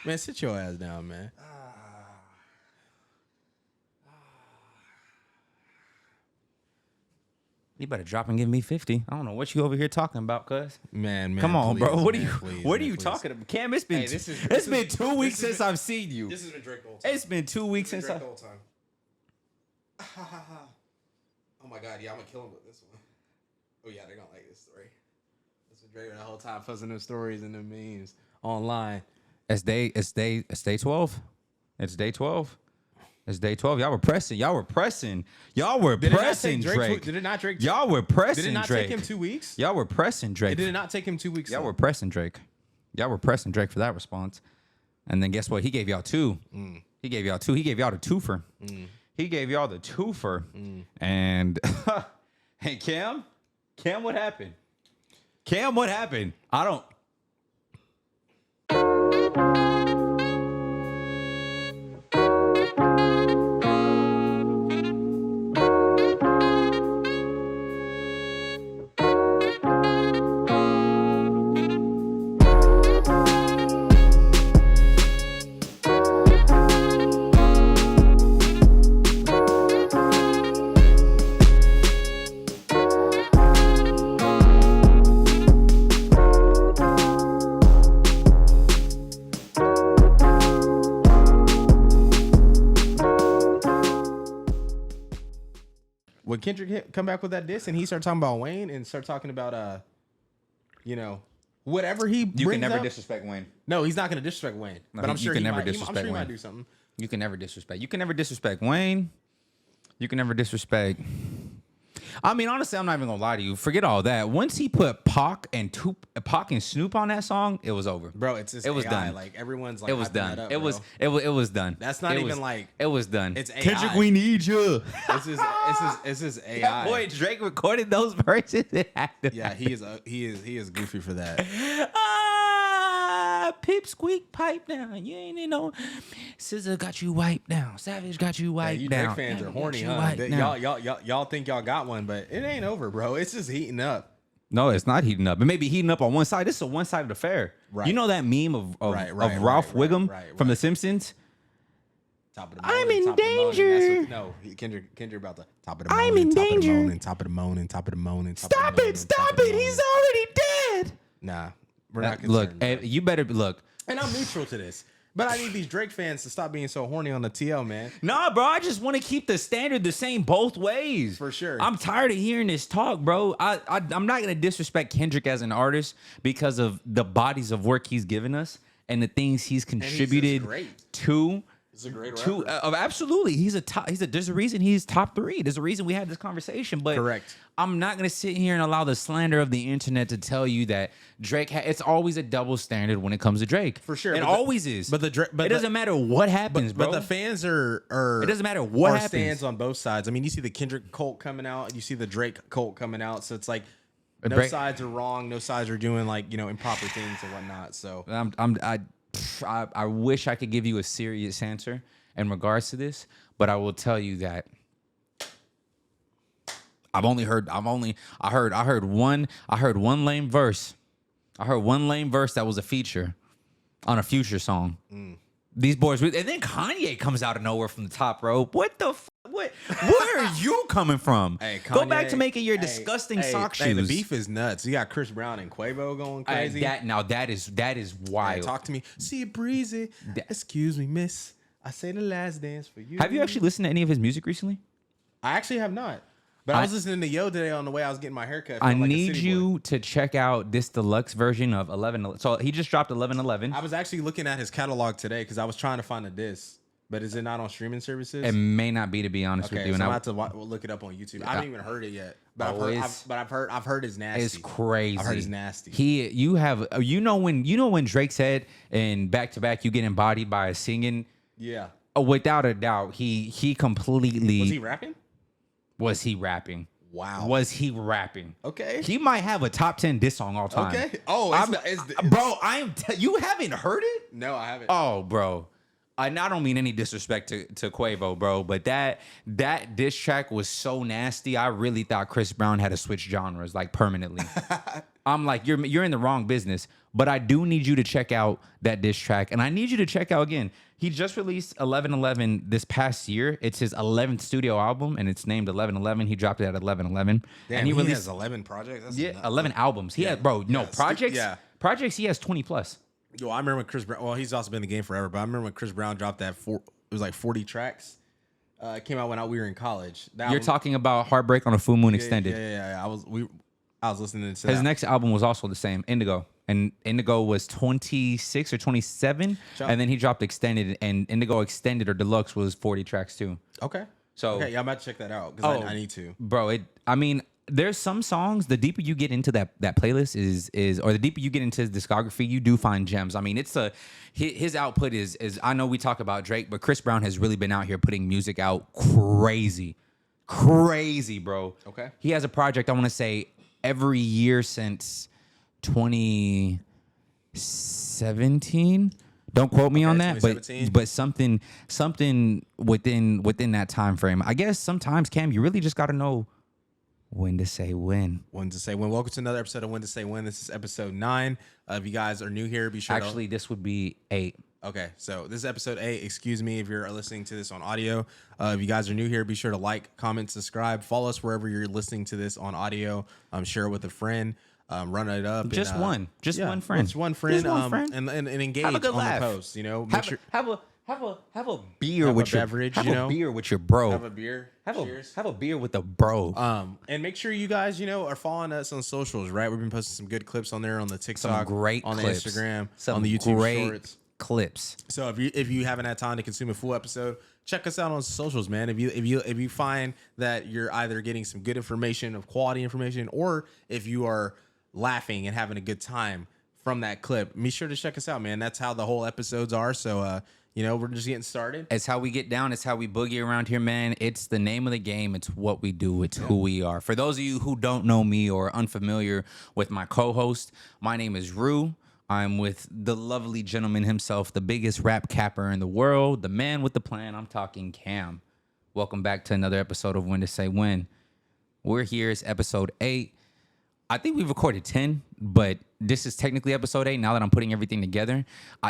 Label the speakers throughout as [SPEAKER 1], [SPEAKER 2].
[SPEAKER 1] Man, sit your ass down, man.
[SPEAKER 2] You better drop and give me 50. I don't know what you over here talking about, cuz.
[SPEAKER 1] Man,
[SPEAKER 2] come on,
[SPEAKER 1] please,
[SPEAKER 2] bro. What
[SPEAKER 1] man,
[SPEAKER 2] are you?
[SPEAKER 1] please,
[SPEAKER 2] what are
[SPEAKER 1] man,
[SPEAKER 2] you
[SPEAKER 1] please.
[SPEAKER 2] talking about, Cam? It's been
[SPEAKER 1] Hey,
[SPEAKER 2] it's been 2 weeks since I've seen you.
[SPEAKER 1] This has been Drake the whole time.
[SPEAKER 2] It's been 2 weeks since
[SPEAKER 1] Drake the whole time. Oh my god, yeah, I'm gonna kill him with this one. Oh yeah, they're gonna like this story. This is Drake the whole time posting them stories and them memes online.
[SPEAKER 2] It's day 12. It's day 12. It's day 12. Y'all were pressing. Drake.
[SPEAKER 1] Did it not Drake?
[SPEAKER 2] Y'all were pressing Drake.
[SPEAKER 1] Did it not take him 2 weeks?
[SPEAKER 2] Y'all were pressing Drake.
[SPEAKER 1] Did it not take him 2 weeks?
[SPEAKER 2] Y'all were pressing Drake. Y'all were pressing Drake for that response. And then guess what? He gave y'all two. He gave y'all two. He gave y'all the twofer. He gave y'all the twofer. And hey, Cam, what happened? Cam, what happened? I don't.
[SPEAKER 1] When Kendrick come back with that diss and he started talking about Wayne and start talking about whatever he brings
[SPEAKER 2] You can never
[SPEAKER 1] up,
[SPEAKER 2] disrespect Wayne.
[SPEAKER 1] No, he's not going to disrespect Wayne.
[SPEAKER 2] No,
[SPEAKER 1] but I'm sure
[SPEAKER 2] you can never
[SPEAKER 1] I'm
[SPEAKER 2] disrespect
[SPEAKER 1] sure he
[SPEAKER 2] Wayne.
[SPEAKER 1] might do something.
[SPEAKER 2] You can never disrespect. You can never disrespect Wayne. You can never disrespect. I mean, honestly, I'm not even gonna lie to you. Forget all that. Once he put Pac and Snoop on that song, it was over,
[SPEAKER 1] Bro, it's just
[SPEAKER 2] it was
[SPEAKER 1] AI.
[SPEAKER 2] done.
[SPEAKER 1] Like everyone's like,
[SPEAKER 2] It was
[SPEAKER 1] hyping
[SPEAKER 2] done.
[SPEAKER 1] that up,
[SPEAKER 2] It was done.
[SPEAKER 1] That's not
[SPEAKER 2] It
[SPEAKER 1] even
[SPEAKER 2] was,
[SPEAKER 1] like
[SPEAKER 2] it was done.
[SPEAKER 1] it's AI.
[SPEAKER 2] Kendrick, we need you.
[SPEAKER 1] It's just AI.
[SPEAKER 2] Boy, Drake recorded those verses.
[SPEAKER 1] Yeah, he is goofy for that.
[SPEAKER 2] Pip squeak pipe down. You ain't know. Scissor got you wiped down. Savage got you wiped
[SPEAKER 1] You
[SPEAKER 2] down.
[SPEAKER 1] Drake fans are horny,
[SPEAKER 2] Got you
[SPEAKER 1] huh?
[SPEAKER 2] wiped down.
[SPEAKER 1] Y'all think y'all got one, but it ain't over, bro. It's just heating up.
[SPEAKER 2] No, it's not heating up. It may be heating up on one side. This is a one-sided affair.
[SPEAKER 1] Right.
[SPEAKER 2] You know that meme of Ralph Wiggum from The Simpsons?
[SPEAKER 1] Top of the morning,
[SPEAKER 2] I'm in
[SPEAKER 1] top of the morning.
[SPEAKER 2] danger.
[SPEAKER 1] That's what, Kendrick about the top of the morning.
[SPEAKER 2] I'm in
[SPEAKER 1] top
[SPEAKER 2] danger.
[SPEAKER 1] Of the morning, top of the morning, top of the morning. Top
[SPEAKER 2] Stop
[SPEAKER 1] of the morning,
[SPEAKER 2] it! Stop
[SPEAKER 1] top of the
[SPEAKER 2] it!
[SPEAKER 1] morning.
[SPEAKER 2] He's already dead.
[SPEAKER 1] Nah, we're not
[SPEAKER 2] Look,
[SPEAKER 1] concerned.
[SPEAKER 2] you better look.
[SPEAKER 1] And I'm neutral to this. But I need these Drake fans to stop being so horny on the TL, man.
[SPEAKER 2] Nah, bro, I just want to keep the standard the same both ways.
[SPEAKER 1] For sure.
[SPEAKER 2] I'm tired of hearing this talk, bro. I'm not going to disrespect Kendrick as an artist because of the bodies of work he's given us and the things he's contributed to.
[SPEAKER 1] He's a great rapper.
[SPEAKER 2] Absolutely. There's a reason he's top 3. There's a reason we had this conversation. But
[SPEAKER 1] Correct.
[SPEAKER 2] I'm not going to sit here and allow the slander of the internet to tell you that Drake, it's always a double standard when it comes to Drake.
[SPEAKER 1] For sure.
[SPEAKER 2] It always is.
[SPEAKER 1] But
[SPEAKER 2] it doesn't matter what happens, bro.
[SPEAKER 1] But the fans are
[SPEAKER 2] it doesn't matter what happens.
[SPEAKER 1] Stands on both sides. I mean, you see the Kendrick cult coming out, you see the Drake cult coming out. So it's like no sides are wrong, no sides are doing like, improper things and whatnot. So
[SPEAKER 2] I wish I could give you a serious answer in regards to this, but I will tell you that I heard one lame verse. I heard one lame verse that was a feature on a Future song. These boys, and then Kanye comes out of nowhere from the top rope. What the where are you coming from?
[SPEAKER 1] Hey, Kanye,
[SPEAKER 2] go back to making your disgusting sock shoes.
[SPEAKER 1] Hey, the beef is nuts. You got Chris Brown and Quavo going crazy.
[SPEAKER 2] That is wild.
[SPEAKER 1] Hey, talk to me. See it breezy. Excuse me, miss. I say the last dance for you.
[SPEAKER 2] Have you actually listened to any of his music recently?
[SPEAKER 1] I actually have not. But I was listening to Yo today on the way I was getting my haircut.
[SPEAKER 2] I need you to check out this deluxe version of 11. So he just dropped 11:11.
[SPEAKER 1] I was actually looking at his catalog today because I was trying to find a disc. But is it not on streaming services?
[SPEAKER 2] It may not be, to be honest with you.
[SPEAKER 1] So I have to look it up on YouTube. I haven't even heard it yet. But I've heard it's nasty.
[SPEAKER 2] It's crazy.
[SPEAKER 1] I've heard it's nasty.
[SPEAKER 2] When Drake said in Back to Back, you get embodied by a singing.
[SPEAKER 1] Yeah.
[SPEAKER 2] Without a doubt, he completely.
[SPEAKER 1] Was he rapping?
[SPEAKER 2] Was he rapping?
[SPEAKER 1] Wow.
[SPEAKER 2] Was he rapping?
[SPEAKER 1] Okay.
[SPEAKER 2] He might have a top 10 diss song all time.
[SPEAKER 1] Okay. Oh,
[SPEAKER 2] bro, you haven't heard it?
[SPEAKER 1] No, I haven't.
[SPEAKER 2] Oh, bro. I don't mean any disrespect to Quavo, bro, but that diss track was so nasty. I really thought Chris Brown had to switch genres like permanently. I'm like, you're in the wrong business. But I do need you to check out that diss track. And I need you to check out again. He just released 1111 this past year. It's his 11th studio album, and it's named 1111. He dropped it at 1111.
[SPEAKER 1] Damn,
[SPEAKER 2] and he released
[SPEAKER 1] has 11 projects? That's
[SPEAKER 2] 11 albums. He had, bro, no, projects?
[SPEAKER 1] Yeah.
[SPEAKER 2] Projects, he has 20 plus.
[SPEAKER 1] Yo, I remember when Chris Brown, well, he's also been in the game forever, but I remember when Chris Brown dropped it was like 40 tracks. It came out when we were in college.
[SPEAKER 2] You're talking about Heartbreak on a Full Moon Extended.
[SPEAKER 1] Yeah. I was listening to
[SPEAKER 2] his next album was also the same, Indigo. And Indigo was 26 or 27. And then he dropped Extended, and Indigo Extended or Deluxe was 40 tracks too.
[SPEAKER 1] Okay.
[SPEAKER 2] So
[SPEAKER 1] yeah, I'm about to check that out because I need to.
[SPEAKER 2] Bro, there's some songs, the deeper you get into that playlist is or the deeper you get into his discography, you do find gems. I mean, his output is I know we talk about Drake, but Chris Brown has really been out here putting music out crazy, bro.
[SPEAKER 1] Okay.
[SPEAKER 2] He has a project, I want to say, every year since 2017. Don't quote me on that, but something within that time frame. I guess sometimes, Cam, you really just got to know when to say when.
[SPEAKER 1] When to say when. Welcome to another episode of When to Say When. This is episode 9. If you guys are new here, be sure
[SPEAKER 2] this would be 8.
[SPEAKER 1] Okay, so this is episode 8. Excuse me if you're listening to this on audio. If you guys are new here, be sure to like, comment, subscribe. Follow us wherever you're listening to this on audio. Share it with a friend. Run it up.
[SPEAKER 2] Just one friend.
[SPEAKER 1] Just one friend. And engage on the post.
[SPEAKER 2] Have a beer with your
[SPEAKER 1] beverage.
[SPEAKER 2] A beer with your bro.
[SPEAKER 1] Have a beer. Cheers.
[SPEAKER 2] Have a beer with a bro.
[SPEAKER 1] And make sure you guys, are following us on socials, right? We've been posting some good clips on there on the TikTok,
[SPEAKER 2] great
[SPEAKER 1] on
[SPEAKER 2] clips.
[SPEAKER 1] the Instagram,
[SPEAKER 2] Some
[SPEAKER 1] on the YouTube
[SPEAKER 2] great
[SPEAKER 1] shorts.
[SPEAKER 2] Clips.
[SPEAKER 1] So if you haven't had time to consume a full episode, check us out on socials, man. If you find that you're either getting some good information, of quality information, or if you are laughing and having a good time from that clip, be sure to check us out, man. That's how the whole episodes are. So we're just getting started.
[SPEAKER 2] It's how we get down. It's how we boogie around here, man. It's the name of the game. It's what we do. It's who we are. For those of you who don't know me or are unfamiliar with my co-host, my name is Rue. I'm with the lovely gentleman himself, the biggest rap capper in the world, the man with the plan. I'm talking Cam. Welcome back to another episode of When to Say When. We're here. It's episode 8. I think we've recorded 10, but this is technically episode 8 now that I'm putting everything together.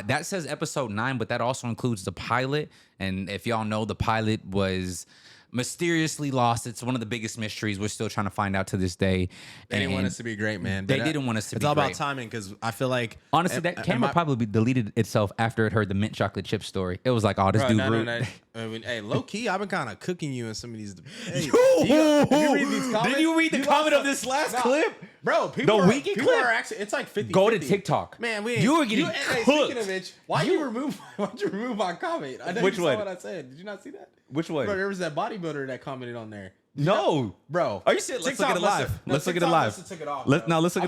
[SPEAKER 2] That says episode 9, but that also includes the pilot. And if y'all know, the pilot was mysteriously lost. It's one of the biggest mysteries. We're still trying to find out to this day.
[SPEAKER 1] They didn't want us to be great, man.
[SPEAKER 2] They didn't want us to be great.
[SPEAKER 1] It's all about timing because I feel like...
[SPEAKER 2] Honestly, that camera probably deleted itself after it heard the mint chocolate chip story. It was like, oh, this dude...
[SPEAKER 1] No. Hey, low key, I've been kind of cooking you in some of these... Hey, you read these comments?
[SPEAKER 2] Did you read the comment of this last clip?
[SPEAKER 1] Bro, people
[SPEAKER 2] are actually...
[SPEAKER 1] It's like 50.
[SPEAKER 2] Go to TikTok.
[SPEAKER 1] Man,
[SPEAKER 2] you were getting cooked.
[SPEAKER 1] Hey, speaking of which, why'd you remove my comment? I know
[SPEAKER 2] Which
[SPEAKER 1] you
[SPEAKER 2] one?
[SPEAKER 1] saw what I said. Did you not see that?
[SPEAKER 2] Which one?
[SPEAKER 1] Bro, there was that bodybuilder that commented on there.
[SPEAKER 2] No,
[SPEAKER 1] bro.
[SPEAKER 2] Are you serious? Let's look at it live. Let's look at it live. Let's look at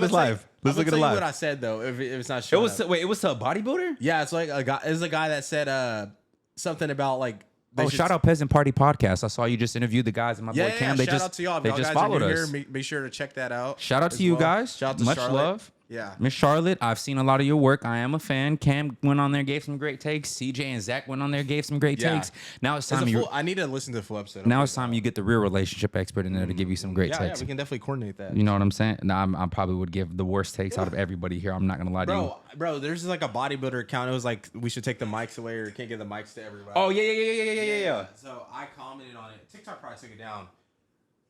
[SPEAKER 2] it live. Let's look at it live.
[SPEAKER 1] What I said though, if it's not showing.
[SPEAKER 2] It was a bodybuilder.
[SPEAKER 1] Yeah, it's like a guy. It's a guy that said something about like.
[SPEAKER 2] Shout out Peasant Party Podcast. I saw you just interviewed the guys and my boy Cam.
[SPEAKER 1] Shout out to y'all.
[SPEAKER 2] They just followed us.
[SPEAKER 1] Be sure to check that out.
[SPEAKER 2] Shout out to you guys.
[SPEAKER 1] Shout out to
[SPEAKER 2] much
[SPEAKER 1] Charlotte.
[SPEAKER 2] Love.
[SPEAKER 1] Yeah,
[SPEAKER 2] Miss Charlotte, I've seen a lot of your work. I am a fan. Cam went on there, gave some great takes. CJ and Zach went on there, gave some great takes. Now it's time
[SPEAKER 1] I need to listen to the full episode.
[SPEAKER 2] Now it's time you get the real relationship expert in there to give you some great takes.
[SPEAKER 1] Yeah, we can definitely coordinate that.
[SPEAKER 2] You know what I'm saying? Now I probably would give the worst takes out of everybody here. I'm not gonna lie to you.
[SPEAKER 1] Bro, there's like a bodybuilder account. It was like we should take the mics away or can't give the mics to everybody.
[SPEAKER 2] Oh yeah.
[SPEAKER 1] So I commented on it. TikTok probably took it down.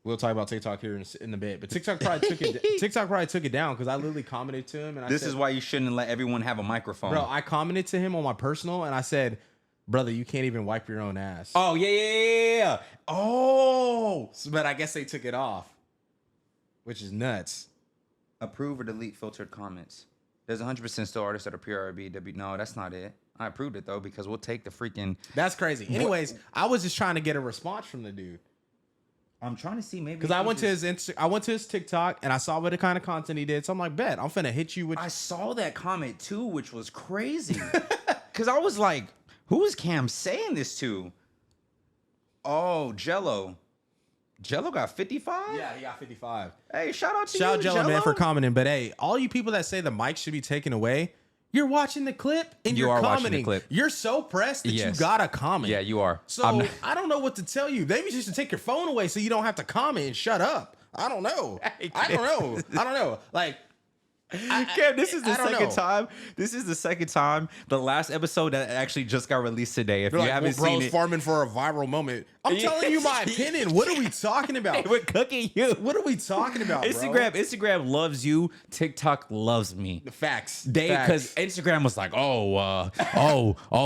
[SPEAKER 1] We'll talk about TikTok here in a bit, but TikTok probably took it down because I literally commented to him and I said,
[SPEAKER 2] is why you shouldn't let everyone have a microphone.
[SPEAKER 1] Bro, I commented to him on my personal and I said, brother, you can't even wipe your own ass.
[SPEAKER 2] Oh yeah. Oh,
[SPEAKER 1] but I guess they took it off, which is nuts.
[SPEAKER 2] Approve or delete filtered comments. There's 100% still artists that are PRB. No, that's not it. I approved it though because we'll take the freaking.
[SPEAKER 1] That's crazy. Anyways, I was just trying to get a response from the dude.
[SPEAKER 2] I'm trying to see maybe
[SPEAKER 1] because I went to his TikTok and I saw what the kind of content he did. So I'm like, bet I'm finna hit you with.
[SPEAKER 2] I saw that comment too, which was crazy. Because I was like, who is Cam saying this to? Oh, Jello. Jello got 55?
[SPEAKER 1] Yeah, he got 55.
[SPEAKER 2] Hey, shout out to
[SPEAKER 1] you,
[SPEAKER 2] Jello,
[SPEAKER 1] man, for commenting. But hey, all you people that say the mic should be taken away, you're watching the clip and you're commenting. Watching the clip. You're so pressed that you gotta comment.
[SPEAKER 2] Yeah, you are.
[SPEAKER 1] So I don't know what to tell you. Maybe you should take your phone away so you don't have to comment and shut up. I don't know. I don't know. Like,
[SPEAKER 2] Cam, this is the
[SPEAKER 1] I don't
[SPEAKER 2] second
[SPEAKER 1] know.
[SPEAKER 2] time. This is the second time. The last episode that actually just got released today. If
[SPEAKER 1] They're
[SPEAKER 2] you
[SPEAKER 1] like,
[SPEAKER 2] haven't
[SPEAKER 1] well,
[SPEAKER 2] seen
[SPEAKER 1] bro's
[SPEAKER 2] it,
[SPEAKER 1] farming for a viral moment. I'm telling you my opinion. What are we talking about?
[SPEAKER 2] we're cooking you.
[SPEAKER 1] What are we talking about,
[SPEAKER 2] Instagram loves you. TikTok loves me.
[SPEAKER 1] The facts.
[SPEAKER 2] Because Instagram was like,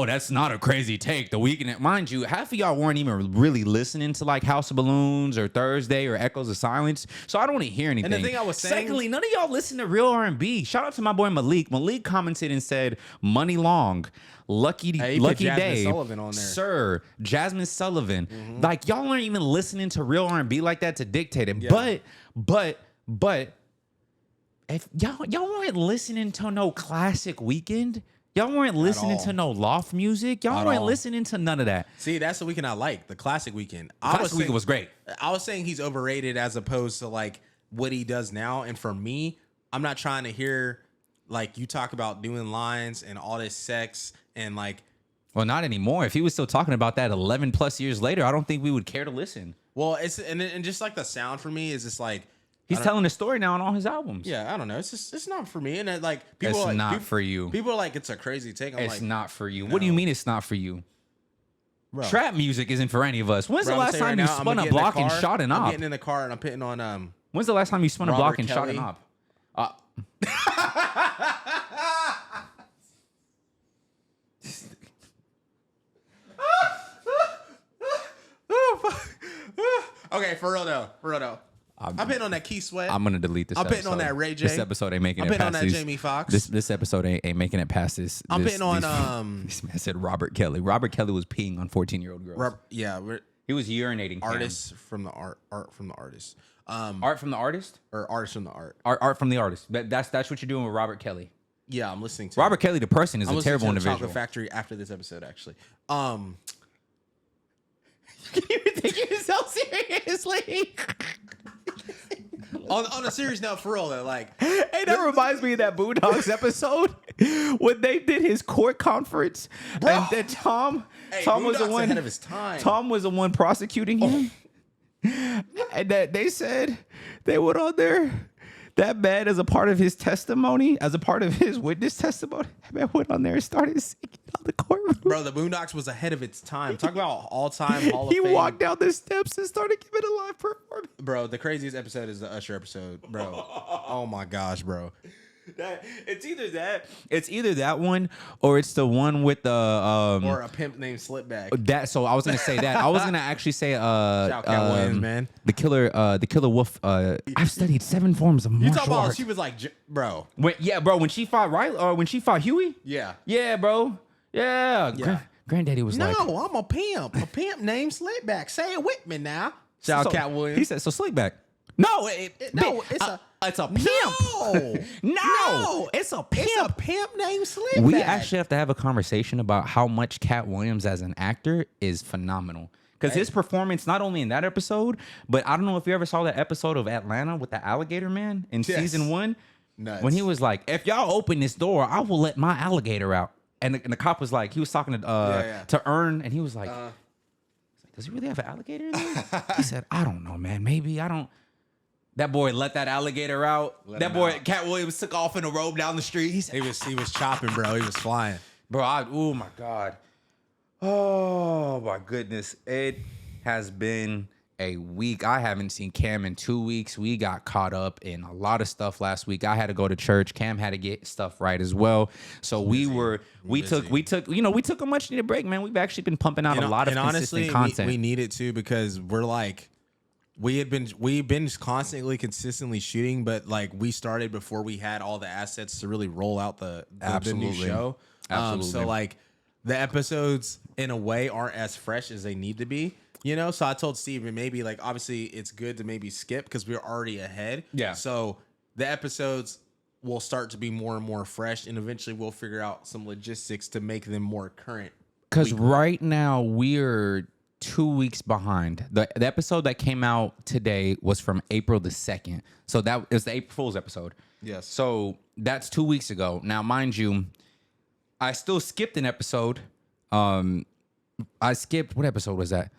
[SPEAKER 2] that's not a crazy take. The Weeknd, mind you, half of y'all weren't even really listening to like House of Balloons or Thursday or Echoes of Silence, so I don't want to hear anything.
[SPEAKER 1] And the thing I was saying,
[SPEAKER 2] secondly, none of y'all listen to real R&B. Shout out to my boy Malik. Malik commented and said, "Money Long, Lucky Day,
[SPEAKER 1] Sullivan on there.
[SPEAKER 2] Sir, Jasmine Sullivan." Like y'all aren't even listening to real R&B like that to dictate it.
[SPEAKER 1] Yeah.
[SPEAKER 2] But if y'all weren't listening to no classic Weeknd, y'all weren't listening to no loft music, y'all weren't listening to none of that.
[SPEAKER 1] See, that's the Weeknd I like, the classic Weeknd.
[SPEAKER 2] Classic Weeknd was great.
[SPEAKER 1] I was saying he's overrated as opposed to like what he does now. And for me, I'm not trying to hear like you talk about doing lines and all this sex and like.
[SPEAKER 2] Well, not anymore. If he was still talking about that 11 plus years later, I don't think we would care to listen.
[SPEAKER 1] Well, it's and just like the sound for me is just like
[SPEAKER 2] he's telling a story now on all his albums.
[SPEAKER 1] yeah, I don't know. It's not for me. And it, like people
[SPEAKER 2] It's
[SPEAKER 1] are like,
[SPEAKER 2] not
[SPEAKER 1] people,
[SPEAKER 2] for you.
[SPEAKER 1] People are like it's a crazy take. I'm
[SPEAKER 2] It's
[SPEAKER 1] like,
[SPEAKER 2] not for you.
[SPEAKER 1] no.
[SPEAKER 2] What do you mean it's not for you?
[SPEAKER 1] bro.
[SPEAKER 2] Trap music isn't for any of us. When's
[SPEAKER 1] Bro,
[SPEAKER 2] the
[SPEAKER 1] I'm
[SPEAKER 2] last
[SPEAKER 1] saying
[SPEAKER 2] time
[SPEAKER 1] right
[SPEAKER 2] you
[SPEAKER 1] now,
[SPEAKER 2] spun
[SPEAKER 1] I'ma
[SPEAKER 2] a
[SPEAKER 1] get in the
[SPEAKER 2] block and
[SPEAKER 1] car,
[SPEAKER 2] shot an
[SPEAKER 1] I'm
[SPEAKER 2] op?
[SPEAKER 1] getting in the car and I'm putting on
[SPEAKER 2] When's the last time you spun a
[SPEAKER 1] Robert
[SPEAKER 2] block and shot
[SPEAKER 1] Kelly.
[SPEAKER 2] an op?
[SPEAKER 1] Okay, for real though. I'm pitting on that Key Sweat.
[SPEAKER 2] I'm gonna delete this.
[SPEAKER 1] I'm pitting on
[SPEAKER 2] episode.
[SPEAKER 1] that Ray J.
[SPEAKER 2] This episode ain't making
[SPEAKER 1] I'm
[SPEAKER 2] it
[SPEAKER 1] pitting
[SPEAKER 2] past
[SPEAKER 1] on that
[SPEAKER 2] these-
[SPEAKER 1] Jamie Foxx.
[SPEAKER 2] This episode ain't making it past this.
[SPEAKER 1] I'm
[SPEAKER 2] this,
[SPEAKER 1] pitting on
[SPEAKER 2] these- This man said Robert Kelly. Robert Kelly was peeing on 14-year-old girls.
[SPEAKER 1] we're
[SPEAKER 2] He was urinating. Cam.
[SPEAKER 1] artists from the art from the artist.
[SPEAKER 2] Art from the artist.
[SPEAKER 1] Or artists from the art.
[SPEAKER 2] Art from the artist. That's what you're doing with Robert Kelly.
[SPEAKER 1] Yeah, I'm listening to
[SPEAKER 2] Robert Kelly, the person, is
[SPEAKER 1] I'm
[SPEAKER 2] a
[SPEAKER 1] listening
[SPEAKER 2] terrible
[SPEAKER 1] to the
[SPEAKER 2] individual.
[SPEAKER 1] Chocolate Factory after this episode, actually.
[SPEAKER 2] You take yourself seriously.
[SPEAKER 1] On a serious note, for real though, like,
[SPEAKER 2] Hey, that reminds me of that Boondocks episode when they did his court conference,
[SPEAKER 1] Bro.
[SPEAKER 2] and then Tom was the
[SPEAKER 1] Boondocks
[SPEAKER 2] one
[SPEAKER 1] ahead of his time.
[SPEAKER 2] Tom was the one prosecuting him, and that they said they went on there. That man, as a part of his testimony, as a part of his witness testimony, that man went on there and started singing on the courtroom.
[SPEAKER 1] bro, the Boondocks was ahead of its time. Talk about all-time Hall of
[SPEAKER 2] He
[SPEAKER 1] Fame.
[SPEAKER 2] walked down the steps and started giving a live performance.
[SPEAKER 1] Bro, the craziest episode is the Usher episode, bro. Oh my gosh, bro.
[SPEAKER 2] It's either that one or it's the one with the
[SPEAKER 1] Or a pimp named Slipback.
[SPEAKER 2] that. So I was gonna say that. I was gonna actually say
[SPEAKER 1] Shout out Cat Williams, man.
[SPEAKER 2] the killer wolf. I've studied 7 forms of
[SPEAKER 1] You
[SPEAKER 2] martial
[SPEAKER 1] talking about
[SPEAKER 2] arts.
[SPEAKER 1] she was like, bro.
[SPEAKER 2] When she fought Riley, or when she fought Huey.
[SPEAKER 1] Yeah.
[SPEAKER 2] Bro. Yeah. Granddaddy was
[SPEAKER 1] No,
[SPEAKER 2] like,
[SPEAKER 1] I'm a pimp. A pimp named Slipback. Say it with me now. Shout out Cat Williams.
[SPEAKER 2] He said, so Slickback. No, it's a pimp. No, it's a pimp.
[SPEAKER 1] It's a pimp named Slipback.
[SPEAKER 2] We actually have to have a conversation about how much Cat Williams as an actor is phenomenal. Because his performance, not only in that episode, but I don't know if you ever saw that episode of Atlanta with the alligator man in season 1.
[SPEAKER 1] Nuts.
[SPEAKER 2] When he was like, if y'all open this door, I will let my alligator out. And the cop was like, he was talking to Earn, and he was like, does he really have an alligator in there? He said, I don't know, man. Maybe I don't. That boy let that alligator out. Cat Williams took off in a robe down the street. He said,
[SPEAKER 1] he was chopping, bro. He was flying.
[SPEAKER 2] bro, oh my God. Oh my goodness. It has been a week. I haven't seen Cam in 2 weeks. We got caught up in a lot of stuff last week. I had to go to church. Cam had to get stuff right as well. So we took a much needed break, man. We've actually been pumping out a lot of consistent content.
[SPEAKER 1] We needed to because we're like, we've been consistently shooting, but like we started before we had all the assets to really roll out the new show.
[SPEAKER 2] Absolutely.
[SPEAKER 1] So like the episodes in a way aren't as fresh as they need to be, you know? So I told Steven maybe like, obviously it's good to maybe skip because we're already ahead.
[SPEAKER 2] Yeah.
[SPEAKER 1] So the episodes will start to be more and more fresh, and eventually we'll figure out some logistics to make them more current.
[SPEAKER 2] Because right now we're 2 weeks behind. The episode that came out today was from April the 2nd. So that is the April Fool's episode.
[SPEAKER 1] Yes.
[SPEAKER 2] So that's 2 weeks ago. Now, mind you, I still skipped an episode. I skipped, what episode was that?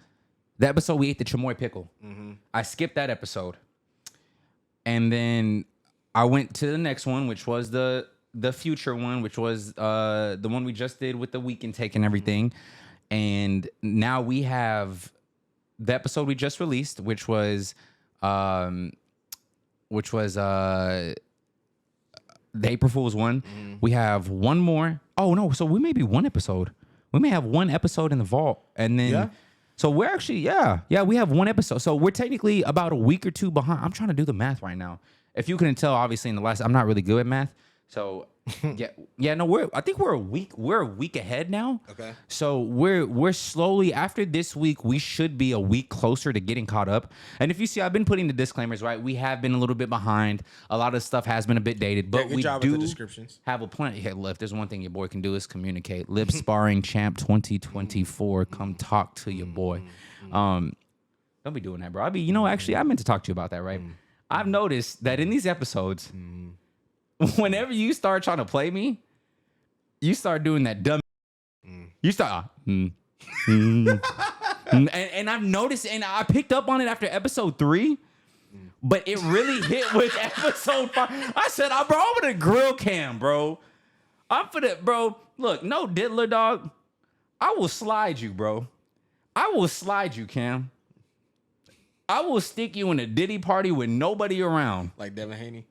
[SPEAKER 2] The episode we ate the chamoy pickle. I skipped that episode. And then I went to the next one, which was the future one, which was the one we just did with the Weeknd take and everything. And now we have the episode we just released, which was the April Fool's one. We have one more. Oh no, so we may be one episode. We may have one episode in the vault, and then so we're actually we have one episode. So we're technically about a week or two behind. I'm trying to do the math right now. If you couldn't tell, obviously in the last, I'm not really good at math. So I think we're a week ahead now.
[SPEAKER 1] Okay.
[SPEAKER 2] So we're slowly, after this week, we should be a week closer to getting caught up. And if you see, I've been putting the disclaimers, right? We have been a little bit behind. A lot of stuff has been a bit dated, but
[SPEAKER 1] good
[SPEAKER 2] we
[SPEAKER 1] job
[SPEAKER 2] do
[SPEAKER 1] with the descriptions.
[SPEAKER 2] have a plan. Hey, if there's one thing your boy can do is communicate. Lip Sparring Champ 2024. Come talk to your boy. Don't be doing that, bro. Actually, I meant to talk to you about that, right? I've noticed that in these episodes, whenever you start trying to play me, you start doing that dumb. You start, and I've noticed, and I picked up on it after episode 3, but it really hit with episode 5. I said, bro, I'm gonna grill Cam, bro. Bro. Look, no diddler, dog. I will slide you, bro. I will slide you, Cam. I will stick you in a Diddy party with nobody around.
[SPEAKER 1] Like Devin Haney.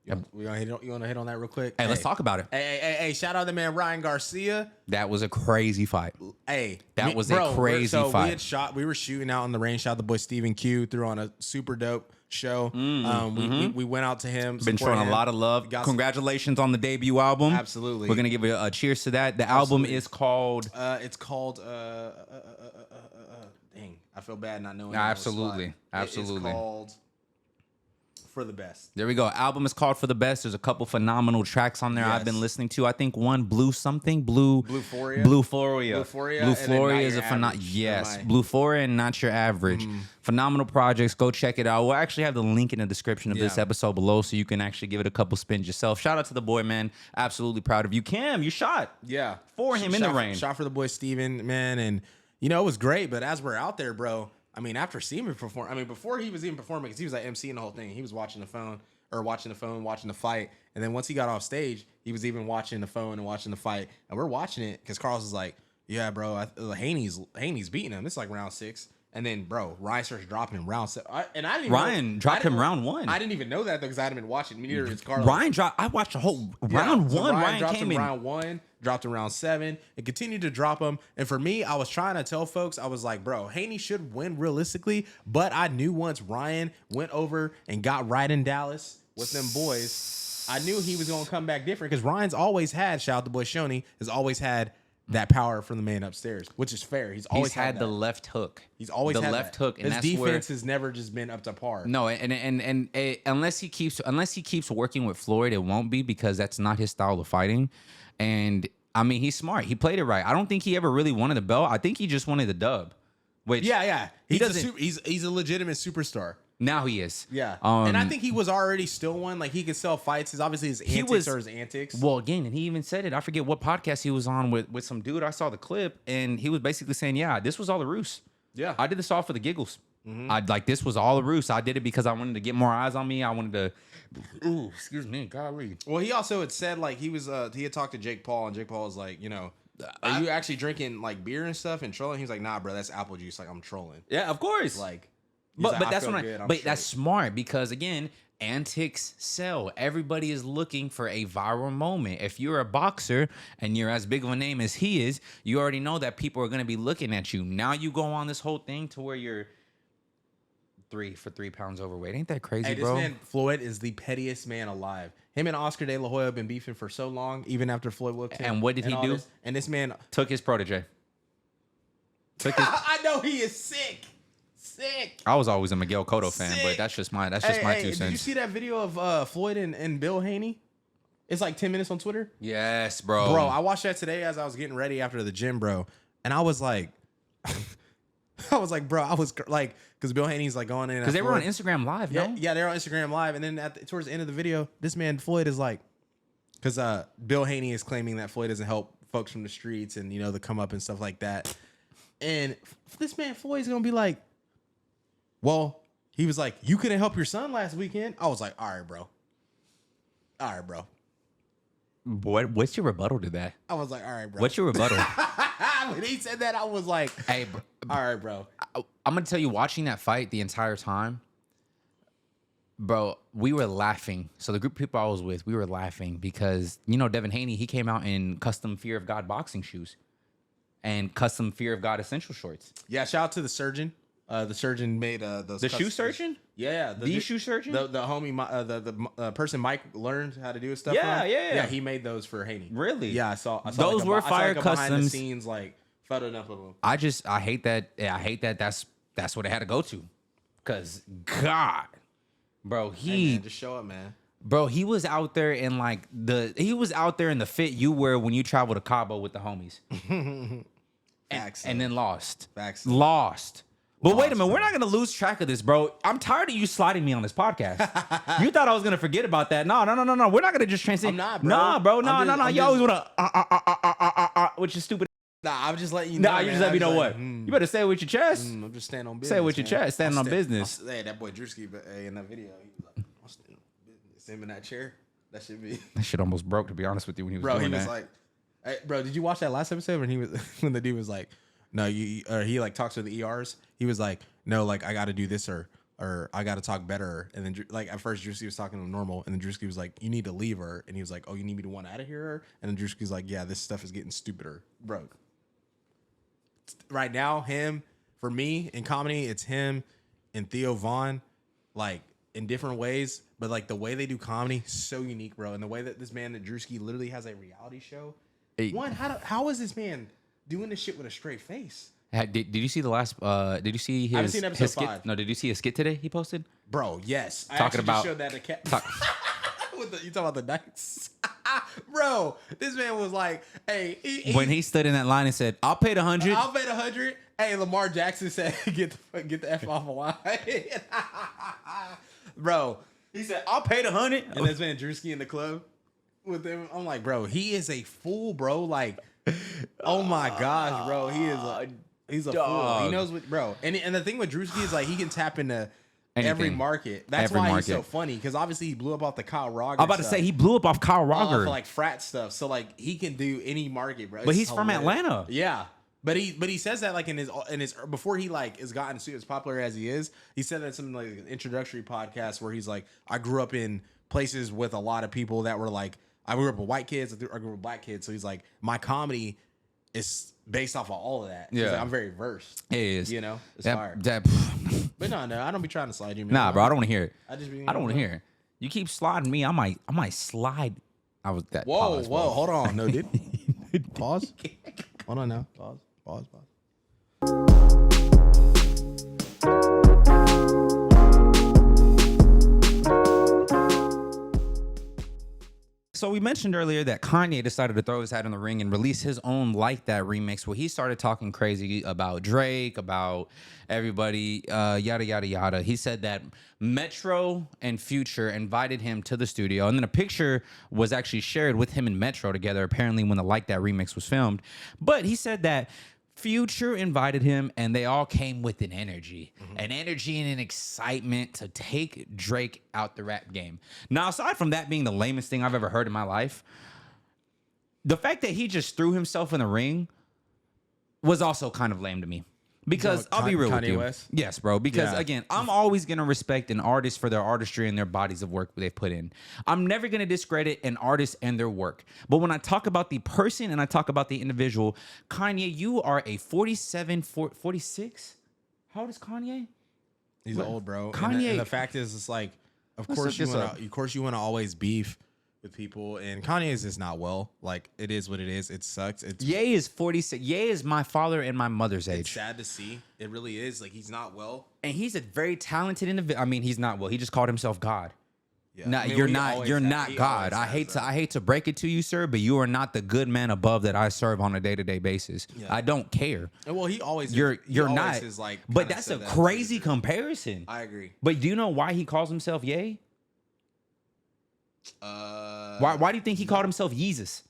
[SPEAKER 1] You want to hit on that real quick?
[SPEAKER 2] Hey, let's talk about it.
[SPEAKER 1] Hey, shout out to man Ryan Garcia.
[SPEAKER 2] That was a crazy fight.
[SPEAKER 1] Hey,
[SPEAKER 2] that was a crazy fight.
[SPEAKER 1] We were shooting out in the rain. Shout out the boy StephenQ, threw on a super dope show. We went out to him.
[SPEAKER 2] Been showing a lot of love. Congratulations on the debut album.
[SPEAKER 1] Absolutely.
[SPEAKER 2] We're gonna give a cheers to that. The album is called.
[SPEAKER 1] It's called. Dang, I feel bad not knowing.
[SPEAKER 2] Absolutely.
[SPEAKER 1] It's called For the Best.
[SPEAKER 2] There we go. Album is called For the Best. There's a couple phenomenal tracks on there I've been listening to. I think one Blueforia is a phenomenal. Yes, Blueforia and Not Your Average. Phenomenal projects. Go check it out. We'll actually have the link in the description of this episode below, so you can actually give it a couple spins yourself. Shout out to the boy, man. Absolutely proud of you. Cam, you shot.
[SPEAKER 1] Yeah.
[SPEAKER 2] For him in the rain.
[SPEAKER 1] Shot for the boy Steven, man, and it was great. But as we're out there, bro. I mean, after seeing him perform, before he was even performing, because he was like emceeing the whole thing. He was watching the phone, watching the fight. And then once he got off stage, he was even watching the phone and watching the fight. And we're watching it because Carlos is like, yeah, bro, Haney's beating him. It's like round 6. And then, bro, Ryan starts dropping him round 7. Ryan
[SPEAKER 2] dropped him round 1.
[SPEAKER 1] I didn't even know that, though, because I hadn't been watching. Neither is Carlos.
[SPEAKER 2] I watched the whole round 1. Ryan
[SPEAKER 1] dropped
[SPEAKER 2] came
[SPEAKER 1] him
[SPEAKER 2] in.
[SPEAKER 1] round 1. Dropped him round 7 and continued to drop him. And for me, I was trying to tell folks, I was like, bro, Haney should win realistically. But I knew once Ryan went over and got right in Dallas with them boys, I knew he was going to come back different because Ryan's always had, shout out to boy Shoney, has always had that power from the man upstairs, which is fair. He's always
[SPEAKER 2] had the left hook.
[SPEAKER 1] He's always had
[SPEAKER 2] the left hook, and
[SPEAKER 1] his defense has never just been up to par.
[SPEAKER 2] No, and unless he keeps working with Floyd, it won't be, because that's not his style of fighting. And I mean, he's smart. He played it right. I don't think he ever really wanted the belt. I think he just wanted the dub. Which he's a legitimate superstar. Now he is.
[SPEAKER 1] Yeah. And I think he was already still one. Like, he could sell fights. His antics.
[SPEAKER 2] Well, again, and he even said it. I forget what podcast he was on with some dude. I saw the clip, and he was basically saying, yeah, this was all a ruse. Yeah. I did this all for the giggles. This was all a ruse. I did it because I wanted to get more eyes on me. I wanted to. Ooh, excuse me, golly.
[SPEAKER 1] Well, he also had said, like, he had talked to Jake Paul, and Jake Paul was like, are you actually drinking like beer and stuff and trolling? He's like, nah, bro, that's apple juice. Like, I'm trolling.
[SPEAKER 2] Yeah, of course.
[SPEAKER 1] Like,
[SPEAKER 2] but that's that's smart, because again, antics sell. Everybody is looking for a viral moment. If you're a boxer and you're as big of a name as he is, you already know that people are going to be looking at you. Now you go on this whole thing to where you're 3 pounds overweight. Ain't that crazy, bro?
[SPEAKER 1] This man Floyd is the pettiest man alive. Him and Oscar De La Hoya have been beefing for so long, even after Floyd whooped him.
[SPEAKER 2] And what did he do?
[SPEAKER 1] And this man
[SPEAKER 2] took his protege.
[SPEAKER 1] I know, he is sick.
[SPEAKER 2] I was always a Miguel Cotto fan, but that's just my 2 cents.
[SPEAKER 1] Did you see that video of Floyd and Bill Haney? It's like 10 minutes on Twitter.
[SPEAKER 2] Yes, bro.
[SPEAKER 1] Bro, I watched that today as I was getting ready after the gym, bro. And I was like, because Bill Haney's like going in.
[SPEAKER 2] Because they were on Instagram Live, no?
[SPEAKER 1] Yeah, they were on Instagram Live. And then towards the end of the video, this man, Floyd, is like, because Bill Haney is claiming that Floyd doesn't help folks from the streets and, the come up and stuff like that. And this man, Floyd's going to be like, well, he was like, you couldn't help your son last weekend. I was like, all right, bro. All right, bro.
[SPEAKER 2] What's your rebuttal to that?
[SPEAKER 1] I was like, all right, bro.
[SPEAKER 2] What's your rebuttal?
[SPEAKER 1] When he said that, I was like,
[SPEAKER 2] Hey, bro,
[SPEAKER 1] all right, bro.
[SPEAKER 2] I'm gonna tell you, watching that fight the entire time, bro, we were laughing. So the group of people I was with, we were laughing because Devin Haney, he came out in custom Fear of God boxing shoes and custom Fear of God essential shorts.
[SPEAKER 1] Yeah, shout out to the surgeon. The surgeon made those.
[SPEAKER 2] The shoe surgeon?
[SPEAKER 1] Yeah,
[SPEAKER 2] the shoe surgeon.
[SPEAKER 1] The homie, the person Mike learned how to do his stuff.
[SPEAKER 2] Yeah.
[SPEAKER 1] He made those for Haney.
[SPEAKER 2] Really?
[SPEAKER 1] Yeah, I saw
[SPEAKER 2] those
[SPEAKER 1] like
[SPEAKER 2] were fire
[SPEAKER 1] I saw like
[SPEAKER 2] customs.
[SPEAKER 1] behind the scenes like photo enough of them.
[SPEAKER 2] I hate that. Yeah, I hate that. That's what it had to go to. Cause God, bro,
[SPEAKER 1] Hey, man, just show up, man.
[SPEAKER 2] Bro, he was out there in the fit you wear when you travel to Cabo with the homies. and then lost.
[SPEAKER 1] Facts.
[SPEAKER 2] Lost. But wait a minute, we're not gonna lose track of this, bro. I'm tired of you sliding me on this podcast. You thought I was gonna forget about that? No. We're not gonna just transition.
[SPEAKER 1] I'm not, bro.
[SPEAKER 2] Nah, bro. No. You always wanna which is stupid.
[SPEAKER 1] Nah, I'm just letting you know.
[SPEAKER 2] Nah, you just let me know what. You better say it with your chest.
[SPEAKER 1] I'm just standing on business.
[SPEAKER 2] Say it with your chest. Standing on business.
[SPEAKER 1] Hey, that boy Drewski, but in that video, he was like, I'm standing on business. Him in that chair. That should be.
[SPEAKER 2] That shit almost broke, to be honest with you, when he was doing that.
[SPEAKER 1] Bro, he was like, hey, bro, did you watch that last episode when when the dude was like, no, he like talks to the ERs. He was like, no, like I got to do this or I got to talk better. And then like at first Drewski was talking to him normal, and then Drewski was like, you need to leave her. And he was like, oh, you need me to want out of here? And then Drewski's like, yeah, this stuff is getting stupider, bro. Right now, for me in comedy, it's him and Theo Vaughn, like in different ways, but like the way they do comedy, so unique, bro. And the way that this man, that Drewski, literally has a reality show.
[SPEAKER 2] Hey.
[SPEAKER 1] One, how is this man doing this shit with a straight face?
[SPEAKER 2] Did you see the last? Did you see his?
[SPEAKER 1] I haven't seen episode
[SPEAKER 2] his skit?
[SPEAKER 1] 5.
[SPEAKER 2] No, did you see a skit today he posted?
[SPEAKER 1] Bro, yes. I
[SPEAKER 2] Talking
[SPEAKER 1] actually
[SPEAKER 2] about
[SPEAKER 1] just showed that to Cat. You talking about the nights? Bro, this man was like, hey.
[SPEAKER 2] When he stood in that line and said, I'll pay the 100.
[SPEAKER 1] I'll pay the 100. Hey, Lamar Jackson said, get the F off a line. Bro.
[SPEAKER 2] He said, I'll pay the 100.
[SPEAKER 1] And this man Drewski in the club with him. I'm like, bro, he is a fool, bro. Like, oh my gosh, bro. He's a fool. He knows what, bro. And the thing with Drewski is like he can tap into every market. That's why he's so funny, because obviously he blew up off the Kyle Roger.
[SPEAKER 2] I'm about to say he blew up off Kyle Roger.
[SPEAKER 1] For like frat stuff. So like he can do any market, bro.
[SPEAKER 2] But he's from Atlanta.
[SPEAKER 1] Yeah. But he says that like in his before he like is gotten as popular as he is, he said that in something like an introductory podcast where he's like, I grew up in places with a lot of people that were like, I grew up with white kids, I grew up with black kids. So he's like, my comedy is based off of all of that. Yeah, like, I'm very versed.
[SPEAKER 2] It is.
[SPEAKER 1] You know, it's fire. But no, I don't be trying to slide you, man.
[SPEAKER 2] Nah, bro, I don't want to hear it.
[SPEAKER 1] I
[SPEAKER 2] don't want to hear it. You keep sliding me, I might slide. I was that.
[SPEAKER 1] Whoa, hold on. No, did pause. Hold on now. Pause.
[SPEAKER 2] So we mentioned earlier that Kanye decided to throw his hat in the ring and release his own Like That remix, where he started talking crazy about Drake, about everybody, yada, yada, yada. He said that Metro and Future invited him to the studio, and then a picture was actually shared with him and Metro together, apparently when the Like That remix was filmed. But he said that Future invited him, and they all came with an energy and an excitement to take Drake out the rap game. Now, aside from that being the lamest thing I've ever heard in my life, the fact that he just threw himself in the ring was also kind of lame to me. Because I'll be real with you.
[SPEAKER 1] West?
[SPEAKER 2] Yes, bro. Because again, I'm always going to respect an artist for their artistry and their bodies of work they've put in. I'm never going to discredit an artist and their work. But when I talk about the person and I talk about the individual, Kanye, you are a 46? How old is Kanye?
[SPEAKER 1] He's old, bro.
[SPEAKER 2] Kanye.
[SPEAKER 1] And the fact is, it's like, of course you want to always beef with people, and Kanye is just not well. Like, it is what it is. It sucks.
[SPEAKER 2] Ye is 46. Ye is my father and my mother's age.
[SPEAKER 1] It's sad to see. It really is. Like, he's not well,
[SPEAKER 2] and he's a very talented individual. I mean, he's not well. He just called himself God.
[SPEAKER 1] Yeah.
[SPEAKER 2] Nah, you're not God. I hate to break it to you, sir, but you are not the good man above that I serve on a day-to-day basis. Yeah. I don't care.
[SPEAKER 1] And well, he always
[SPEAKER 2] you're not.
[SPEAKER 1] Is like,
[SPEAKER 2] but that's a crazy comparison.
[SPEAKER 1] I agree.
[SPEAKER 2] But do you know why he calls himself Ye? Why do you think he called himself Yeezus?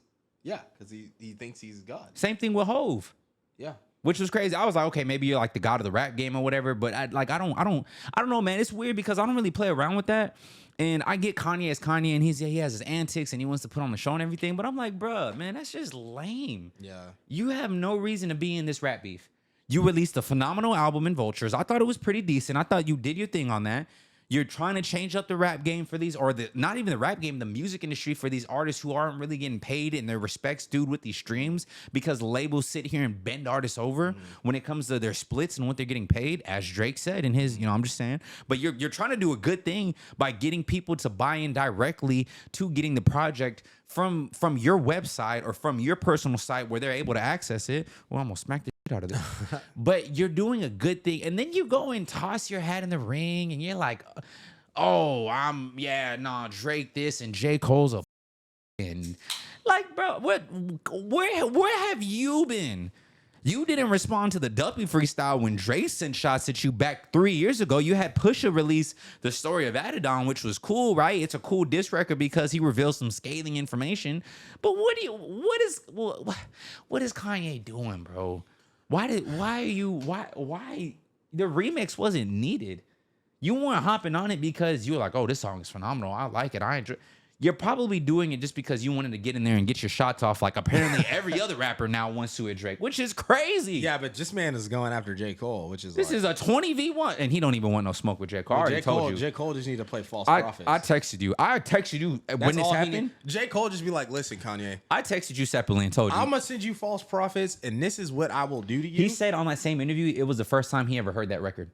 [SPEAKER 1] Yeah, because he thinks he's God.
[SPEAKER 2] Same thing with Hove.
[SPEAKER 1] Yeah.
[SPEAKER 2] which was crazy. I was like, okay, maybe you're like the god of the rap game or whatever. But I don't know, man. It's weird because I don't really play around with that. And I get Kanye as Kanye, and he has his antics, and he wants to put on the show and everything. But I'm like, bruh, man, that's just lame.
[SPEAKER 1] Yeah.
[SPEAKER 2] You have no reason to be in this rap beef. You released a phenomenal album in Vultures. I thought it was pretty decent. I thought you did your thing on that. You're trying to change up the rap game for these, or not even the rap game, the music industry for these artists who aren't really getting paid and their respects due with these streams, because labels sit here and bend artists over when it comes to their splits and what they're getting paid, as Drake said in his, I'm just saying. But you're trying to do a good thing by getting people to buy in directly to getting the project from your website or from your personal site where they're able to access it. Well, I almost smacked the shit out of this. But you're doing a good thing, and then you go and toss your hat in the ring, and you're like, oh, Drake this and J. Cole's and like, bro, where have you been? You didn't respond to the Duppy freestyle when Dre sent shots at you back 3 years ago. You had Pusha release The Story of Adidon, which was cool, right? It's a cool diss record because he reveals some scathing information. But what is Kanye doing, bro? Why the remix wasn't needed? You weren't hopping on it because you were like, oh, this song is phenomenal. I like it. You're probably doing it just because you wanted to get in there and get your shots off, like apparently every other rapper now wants to at Drake, which is crazy.
[SPEAKER 1] Yeah, but this man is going after J. Cole, which is
[SPEAKER 2] this is a 20v1, and he don't even want no smoke with J. Cole. I already told you.
[SPEAKER 1] J. Cole just need to play false prophets.
[SPEAKER 2] I texted you when this happened.
[SPEAKER 1] J. Cole just be like, listen, Kanye.
[SPEAKER 2] I texted you separately and told you.
[SPEAKER 1] I'm going to send you false prophets, and this is what I will do to you.
[SPEAKER 2] He said on that same interview, it was the first time he ever heard that record.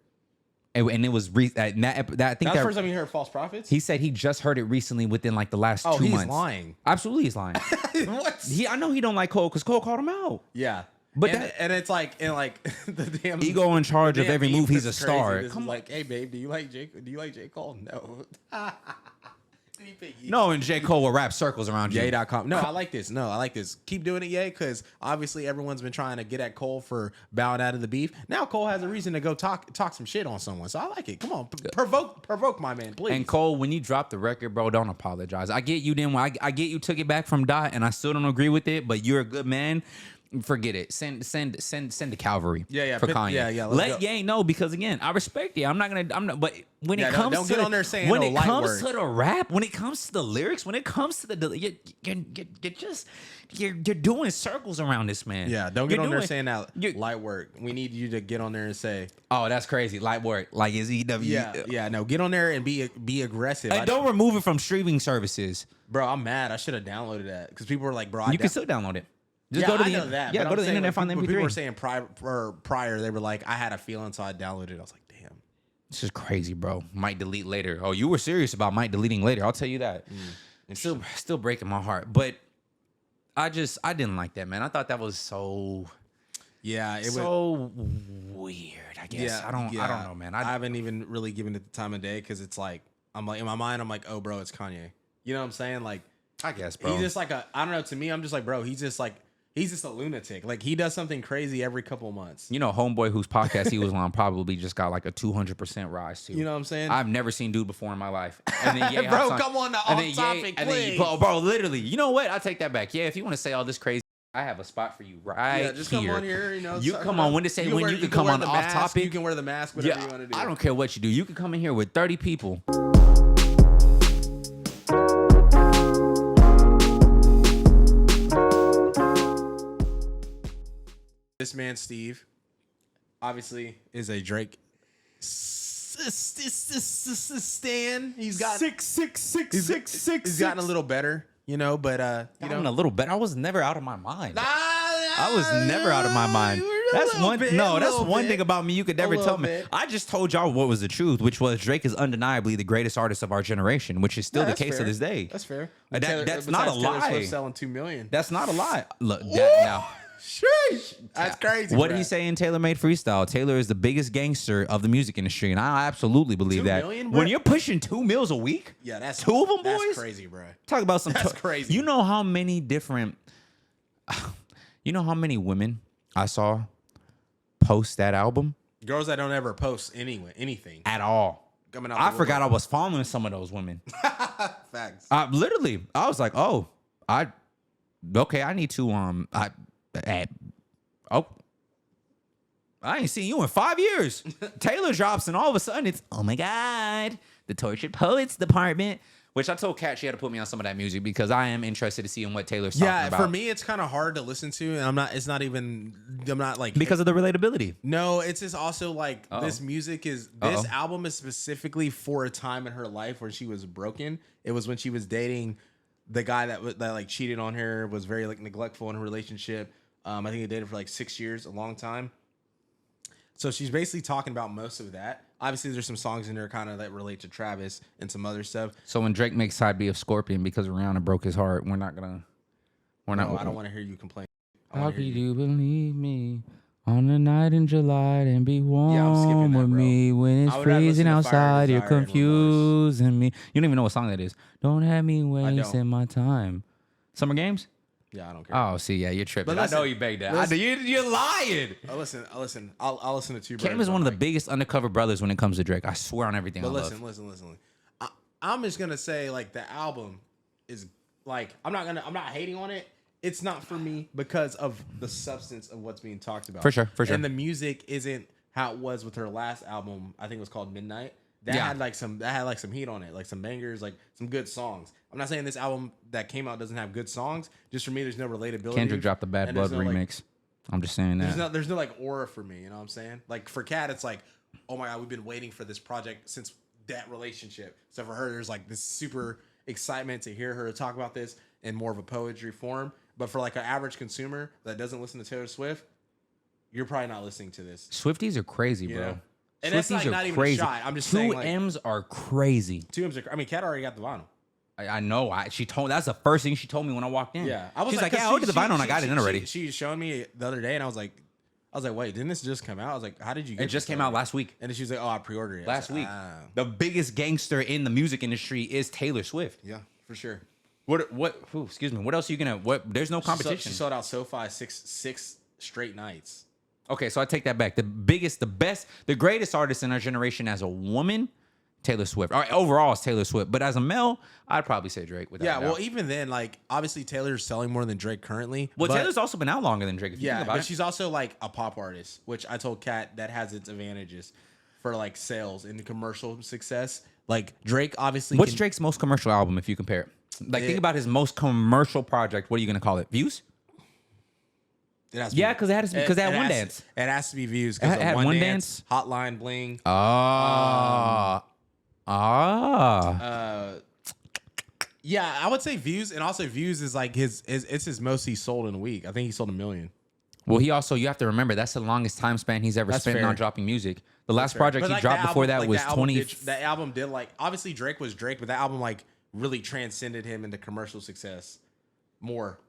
[SPEAKER 2] And it was I think
[SPEAKER 1] that's the first time you heard false prophets.
[SPEAKER 2] He said he just heard it recently within like the last 2 months.
[SPEAKER 1] He's lying.
[SPEAKER 2] Absolutely, he's lying.
[SPEAKER 1] What?
[SPEAKER 2] I know he don't like Cole because Cole called him out.
[SPEAKER 1] Yeah,
[SPEAKER 2] but
[SPEAKER 1] it's like the damn
[SPEAKER 2] ego in charge of every move. He's a star.
[SPEAKER 1] Come like, hey babe, do you like J. Cole? No.
[SPEAKER 2] No, and J. Cole will wrap circles around you.
[SPEAKER 1] Yay.com. No, I like this. Keep doing it, Yay, because obviously everyone's been trying to get at Cole for bowing out of the beef. Now Cole has a reason to go talk some shit on someone. So I like it. Come on, provoke my man, please.
[SPEAKER 2] And Cole, when you drop the record, bro, don't apologize. I get you didn't. I get you took it back from Dot, and I still don't agree with it. But you're a good man. Forget it. Send the cavalry. For Kanye.
[SPEAKER 1] Yeah.
[SPEAKER 2] Let Ye know, because again, I respect you. I'm not. But when it comes
[SPEAKER 1] don't
[SPEAKER 2] to
[SPEAKER 1] get on there saying
[SPEAKER 2] when
[SPEAKER 1] no
[SPEAKER 2] it
[SPEAKER 1] light
[SPEAKER 2] comes
[SPEAKER 1] work.
[SPEAKER 2] to the rap, when it comes to the lyrics, when it comes to the you're doing circles around this man.
[SPEAKER 1] Yeah, don't get on there saying that light work. We need you to get on there and say,
[SPEAKER 2] oh, that's crazy, light work. Like is EW?
[SPEAKER 1] Yeah. No, get on there and be aggressive.
[SPEAKER 2] And don't remove it from streaming services,
[SPEAKER 1] bro. I'm mad. I should have downloaded that because people were like, bro,
[SPEAKER 2] you can still download it.
[SPEAKER 1] Just go to the internet.
[SPEAKER 2] Yeah, go to the internet, find the MP3.
[SPEAKER 1] People were saying prior, they were like, I had a feeling, so I downloaded it. I was like, damn.
[SPEAKER 2] This is crazy, bro. Might delete later. Oh, you were serious about might deleting later. I'll tell you that. It's still breaking my heart. But I didn't like that, man. I thought that was so...
[SPEAKER 1] Yeah, it
[SPEAKER 2] was weird, I guess.
[SPEAKER 1] Yeah,
[SPEAKER 2] I don't know, man.
[SPEAKER 1] I haven't even really given it the time of day because it's like, I'm like, in my mind, I'm like, oh, bro, it's Kanye. You know what I'm saying? Like,
[SPEAKER 2] I guess, bro.
[SPEAKER 1] He's just like I don't know. To me, I'm just like, bro, he's just a lunatic. Like, he does something crazy every couple of months.
[SPEAKER 2] You know, homeboy whose podcast he was on probably just got like a 200% rise too.
[SPEAKER 1] You know what I'm saying?
[SPEAKER 2] I've never seen dude before in my life. And then,
[SPEAKER 1] bro, come on, off topic, please.
[SPEAKER 2] Bro, literally. You know what? I take that back. Yeah, if you want to say all this crazy, I have a spot for you
[SPEAKER 1] just come on here.
[SPEAKER 2] You come on. When you can come on off topic.
[SPEAKER 1] You can wear the mask, whatever you want to do.
[SPEAKER 2] I don't care what you do. You can come in here with 30 people.
[SPEAKER 1] This man, Steve, obviously is a Drake stan. He's got
[SPEAKER 2] 66666.
[SPEAKER 1] He's gotten a little better, but a
[SPEAKER 2] little better. I was never out of my mind. I was never out of my mind. That's one thing about me you could never tell me. I just told y'all what was the truth, which was Drake is undeniably the greatest artist of our generation, which is still the case to this day.
[SPEAKER 1] That's fair.
[SPEAKER 2] That's not a lie.
[SPEAKER 1] Selling 2 million.
[SPEAKER 2] That's not a lie. Look, now.
[SPEAKER 1] Sheesh. That's crazy.
[SPEAKER 2] What did he say in Taylor Made Freestyle? Taylor is the biggest gangster of the music industry, and I absolutely believe that.
[SPEAKER 1] Million,
[SPEAKER 2] when you're pushing 2 mils a week,
[SPEAKER 1] that's
[SPEAKER 2] 2 of them, boys.
[SPEAKER 1] That's crazy, bro.
[SPEAKER 2] Talk about some.
[SPEAKER 1] That's crazy.
[SPEAKER 2] You know how many different. You know how many women I saw post that album?
[SPEAKER 1] Girls that don't ever post anything
[SPEAKER 2] at all.
[SPEAKER 1] Coming out.
[SPEAKER 2] I forgot I was following some of those women.
[SPEAKER 1] Facts.
[SPEAKER 2] Literally, I was like, oh, I need to I ain't seen you in 5 years. Taylor drops, and all of a sudden it's, oh my God, the Tortured Poets Department. Which I told Kat she had to put me on some of that music because I am interested to see what Taylor's talking about.
[SPEAKER 1] Yeah, for me, it's kind of hard to listen to, and I'm not like
[SPEAKER 2] because of the relatability.
[SPEAKER 1] No, it's just also like this album is specifically for a time in her life where she was broken. It was when she was dating the guy that like cheated on her, was very like neglectful in her relationship. I think they dated for like 6 years, a long time. So she's basically talking about most of that. Obviously, there's some songs in there kind of that relate to Travis and some other stuff.
[SPEAKER 2] So when Drake makes side B of Scorpion because Rihanna broke his heart, we're not.
[SPEAKER 1] No, I don't want to hear you complain.
[SPEAKER 2] How could you believe me on a night in July and be warm with me when it's freezing outside? You're confusing me. You don't even know what song that is. Don't have me wasting my time. Summer Games?
[SPEAKER 1] Yeah, I don't care.
[SPEAKER 2] Oh, see, yeah, you're tripping.
[SPEAKER 1] Listen,
[SPEAKER 2] I know you begged that. You're lying.
[SPEAKER 1] Listen. I'll listen to two.
[SPEAKER 2] Cam is one of the biggest undercover brothers when it comes to Drake. I swear on everything.
[SPEAKER 1] But listen. I'm just gonna say like the album is like I'm not hating on it. It's not for me because of the substance of what's being talked about.
[SPEAKER 2] For sure.
[SPEAKER 1] And the music isn't how it was with her last album. I think it was called Midnight. That had some heat on it, like some bangers, like some good songs. I'm not saying this album that came out doesn't have good songs. Just for me, there's no relatability.
[SPEAKER 2] Kendrick dropped the Bad Blood remix. I'm just saying that.
[SPEAKER 1] There's no like aura for me. You know what I'm saying? Like for Kat, it's like, oh my God, we've been waiting for this project since that relationship. So for her, there's like this super excitement to hear her talk about this in more of a poetry form. But for like an average consumer that doesn't listen to Taylor Swift, you're probably not listening to this.
[SPEAKER 2] Swifties are crazy, bro.
[SPEAKER 1] Yeah. And that's like not even a shot. I'm just saying, like,
[SPEAKER 2] 2Ms are crazy.
[SPEAKER 1] 2Ms are. I mean, Kat already got the vinyl.
[SPEAKER 2] I know. She told. That's the first thing she told me when I walked in.
[SPEAKER 1] Yeah,
[SPEAKER 2] she's like, yeah, I ordered the vinyl and I got it in already.
[SPEAKER 1] She was showing me the other day, and I was like, wait, didn't this just come out? I was like, how did you get
[SPEAKER 2] it? Just came out last week.
[SPEAKER 1] And then she was like, oh, I pre-ordered it
[SPEAKER 2] last week. The biggest gangster in the music industry is Taylor Swift.
[SPEAKER 1] Yeah, for sure.
[SPEAKER 2] Excuse me. What else are you gonna? What? There's no competition.
[SPEAKER 1] She sold out SoFi six straight nights.
[SPEAKER 2] Okay, so I take that back. The biggest, the best, the greatest artist in our generation as a woman, Taylor Swift. All right, overall, it's Taylor Swift. But as a male, I'd probably say Drake.
[SPEAKER 1] Well, even then, like, obviously Taylor's selling more than Drake currently.
[SPEAKER 2] Well, Taylor's also been out longer than Drake. If you think about it.
[SPEAKER 1] She's also like a pop artist, which I told Kat that has its advantages for like sales and commercial success. Like Drake, obviously.
[SPEAKER 2] What's Drake's most commercial album if you compare it? Like, think about his most commercial project. What are you gonna call it? Views? Because it had to be because they had One Dance.
[SPEAKER 1] It has to be Views because of One Dance, Hotline Bling. Yeah, I would say Views, and also Views is like it's his most he sold in a week. I think he sold 1 million.
[SPEAKER 2] Well, you have to remember that's the longest time span he's ever spent on dropping music. The last project he dropped before that was 20.
[SPEAKER 1] That album did like obviously Drake was Drake, but that album like really transcended him into commercial success more.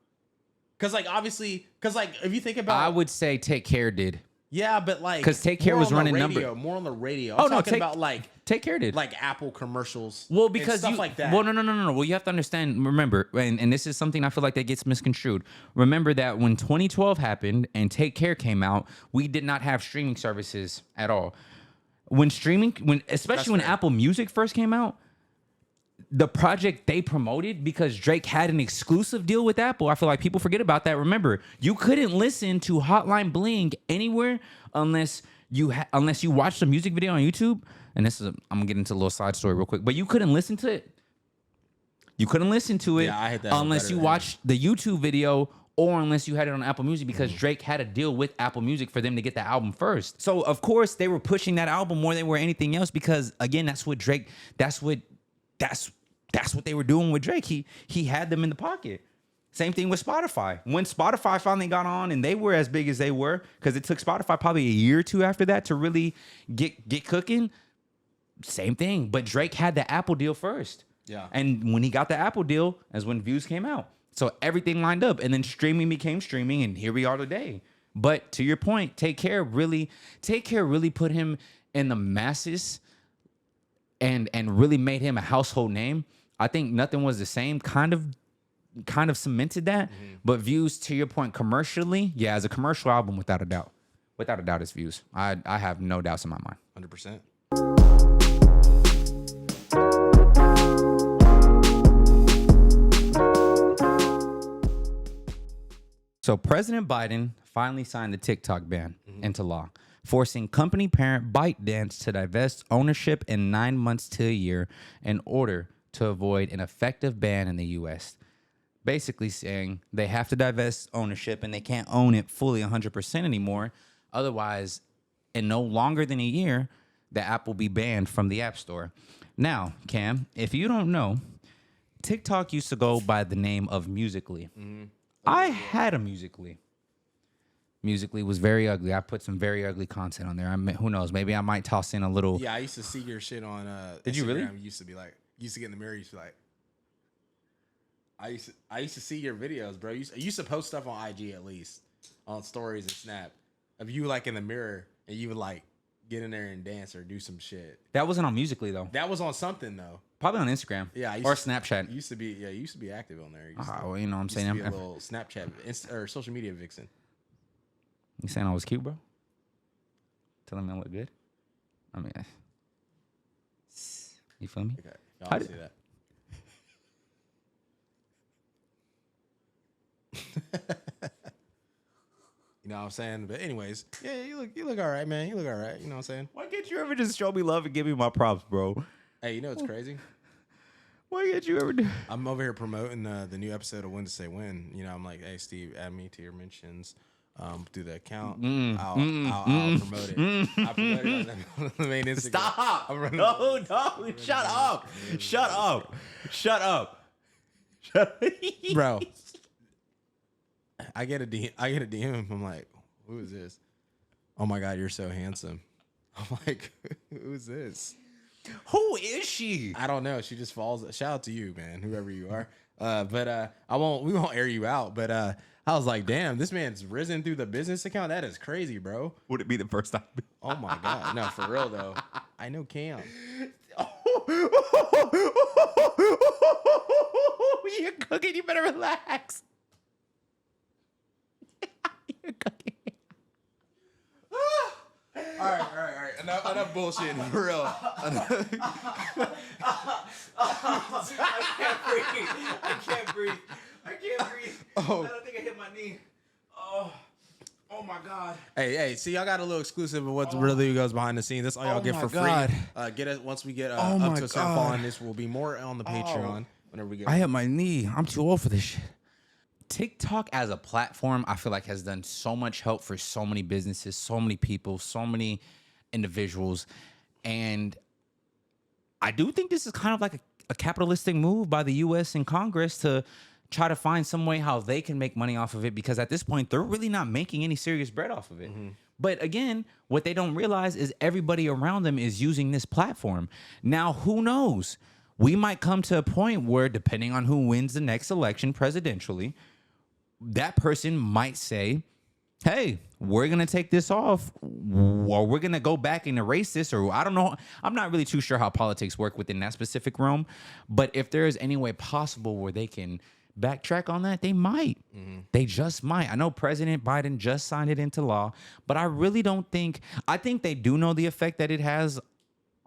[SPEAKER 1] Cause if you think about,
[SPEAKER 2] I would say Take Care did.
[SPEAKER 1] Yeah, but like,
[SPEAKER 2] because Take Care was running
[SPEAKER 1] more on the radio. I'm talking about like
[SPEAKER 2] Take Care did
[SPEAKER 1] like Apple commercials.
[SPEAKER 2] Well, because
[SPEAKER 1] stuff like that.
[SPEAKER 2] Well, no. Well, you have to understand. Remember, and this is something I feel like that gets misconstrued. Remember that when 2012 happened and Take Care came out, we did not have streaming services at all. Especially when Apple Music first came out. The project they promoted because Drake had an exclusive deal with Apple. I feel like people forget about that. Remember, you couldn't listen to Hotline Bling anywhere unless you watched the music video on YouTube. And I'm gonna get into a little side story real quick. But you couldn't listen to it. Yeah, I hate that unless you watched the YouTube video or unless you had it on Apple Music because Drake had a deal with Apple Music for them to get the album first. So of course they were pushing that album more than were anything else because again, that's what they were doing with Drake. He had them in the pocket. Same thing with Spotify. When Spotify finally got on and they were as big as they were, because it took Spotify probably a year or two after that to really get cooking. Same thing. But Drake had the Apple deal first.
[SPEAKER 1] Yeah.
[SPEAKER 2] And when he got the Apple deal, is when Views came out. So everything lined up. And then streaming became streaming, and here we are today. But to your point, Take Care really put him in the masses and really made him a household name. I think Nothing Was the Same kind of cemented that. But Views, to your point, commercially, yeah, as a commercial album, without a doubt, it's Views. I have no doubts in my mind.
[SPEAKER 1] 100%.
[SPEAKER 2] So President Biden finally signed the TikTok ban into law. forcing company parent ByteDance to divest ownership in 9 months to a year in order to avoid an effective ban in the U.S. Basically saying they have to divest ownership and they can't own it fully 100% anymore. Otherwise, in no longer than a year, the app will be banned from the App Store. Now, Cam, if you don't know, TikTok used to go by the name of Musical.ly. Mm-hmm. I had a Musical.ly. Musical.ly was very ugly. I put some very ugly content on there. Who knows? Maybe I might toss in a little.
[SPEAKER 1] Yeah, I used to see your shit on
[SPEAKER 2] Did
[SPEAKER 1] Instagram.
[SPEAKER 2] you really?
[SPEAKER 1] Used to get in the mirror. Used to be like, I used to see your videos, bro. You used to post stuff on IG at least, on stories and Snap, of you like in the mirror and you would like get in there and dance or do some shit.
[SPEAKER 2] That wasn't on Musical.ly though.
[SPEAKER 1] That was on something though.
[SPEAKER 2] Probably on Instagram.
[SPEAKER 1] Yeah,
[SPEAKER 2] or Snapchat.
[SPEAKER 1] You used to be active on there.
[SPEAKER 2] Well, you know what I'm saying.
[SPEAKER 1] I'm a little Snapchat or social media vixen.
[SPEAKER 2] You saying I was cute, bro? Telling me I look good? I mean, you feel me?
[SPEAKER 1] Okay, y'all see that. You know what I'm saying? But anyways, yeah, you look all right, man. You look all right. You know what I'm saying?
[SPEAKER 2] Why can't you ever just show me love and give me my props, bro?
[SPEAKER 1] Hey, you know what's crazy?
[SPEAKER 2] Why can't you ever do?
[SPEAKER 1] I'm over here promoting the new episode of When to Say When. You know, I'm like, hey, Steve, add me to your mentions. Through the account. I'll promote it. I'll promote it on the main Instagram.
[SPEAKER 2] Stop! No, shut up! Shut up! Shut up! Shut up!
[SPEAKER 1] Bro, I get a DM. I'm like, who is this? Oh my God, you're so handsome. I'm like, who's this?
[SPEAKER 2] Who is she?
[SPEAKER 1] I don't know. She just falls. Shout out to you, man, whoever you are. But we won't air you out. But I was like, damn, this man's risen through the business account. That is crazy, bro.
[SPEAKER 2] Would it be the first time?
[SPEAKER 1] Oh my God, no, for real though. I know Cam.
[SPEAKER 2] You're cooking. You better relax. You're cooking.
[SPEAKER 1] All right. Enough bullshit, for real.
[SPEAKER 2] I can't breathe. Oh. I don't think I hit my knee. Oh my God.
[SPEAKER 1] Hey, see, y'all got a little exclusive of what really goes behind the scenes. That's all y'all get for free. Get it once we get up to a certain following. This will be more on the Patreon whenever we get.
[SPEAKER 2] I hit my knee. I'm too old for this shit. TikTok as a platform, I feel like has done so much help for so many businesses, so many people, so many individuals. And I do think this is kind of like a capitalistic move by the U.S. and Congress to try to find some way how they can make money off of it, because at this point, they're really not making any serious bread off of it. Mm-hmm. But again, what they don't realize is everybody around them is using this platform. Now, who knows? We might come to a point where, depending on who wins the next election presidentially, that person might say, hey, we're going to take this off, or we're going to go back and erase this, or I don't know. I'm not really too sure how politics work within that specific realm. But if there is any way possible where they can backtrack on that, they might. Mm-hmm. They just might. I know President Biden just signed it into law, but I really don't think, I think they do know the effect that it has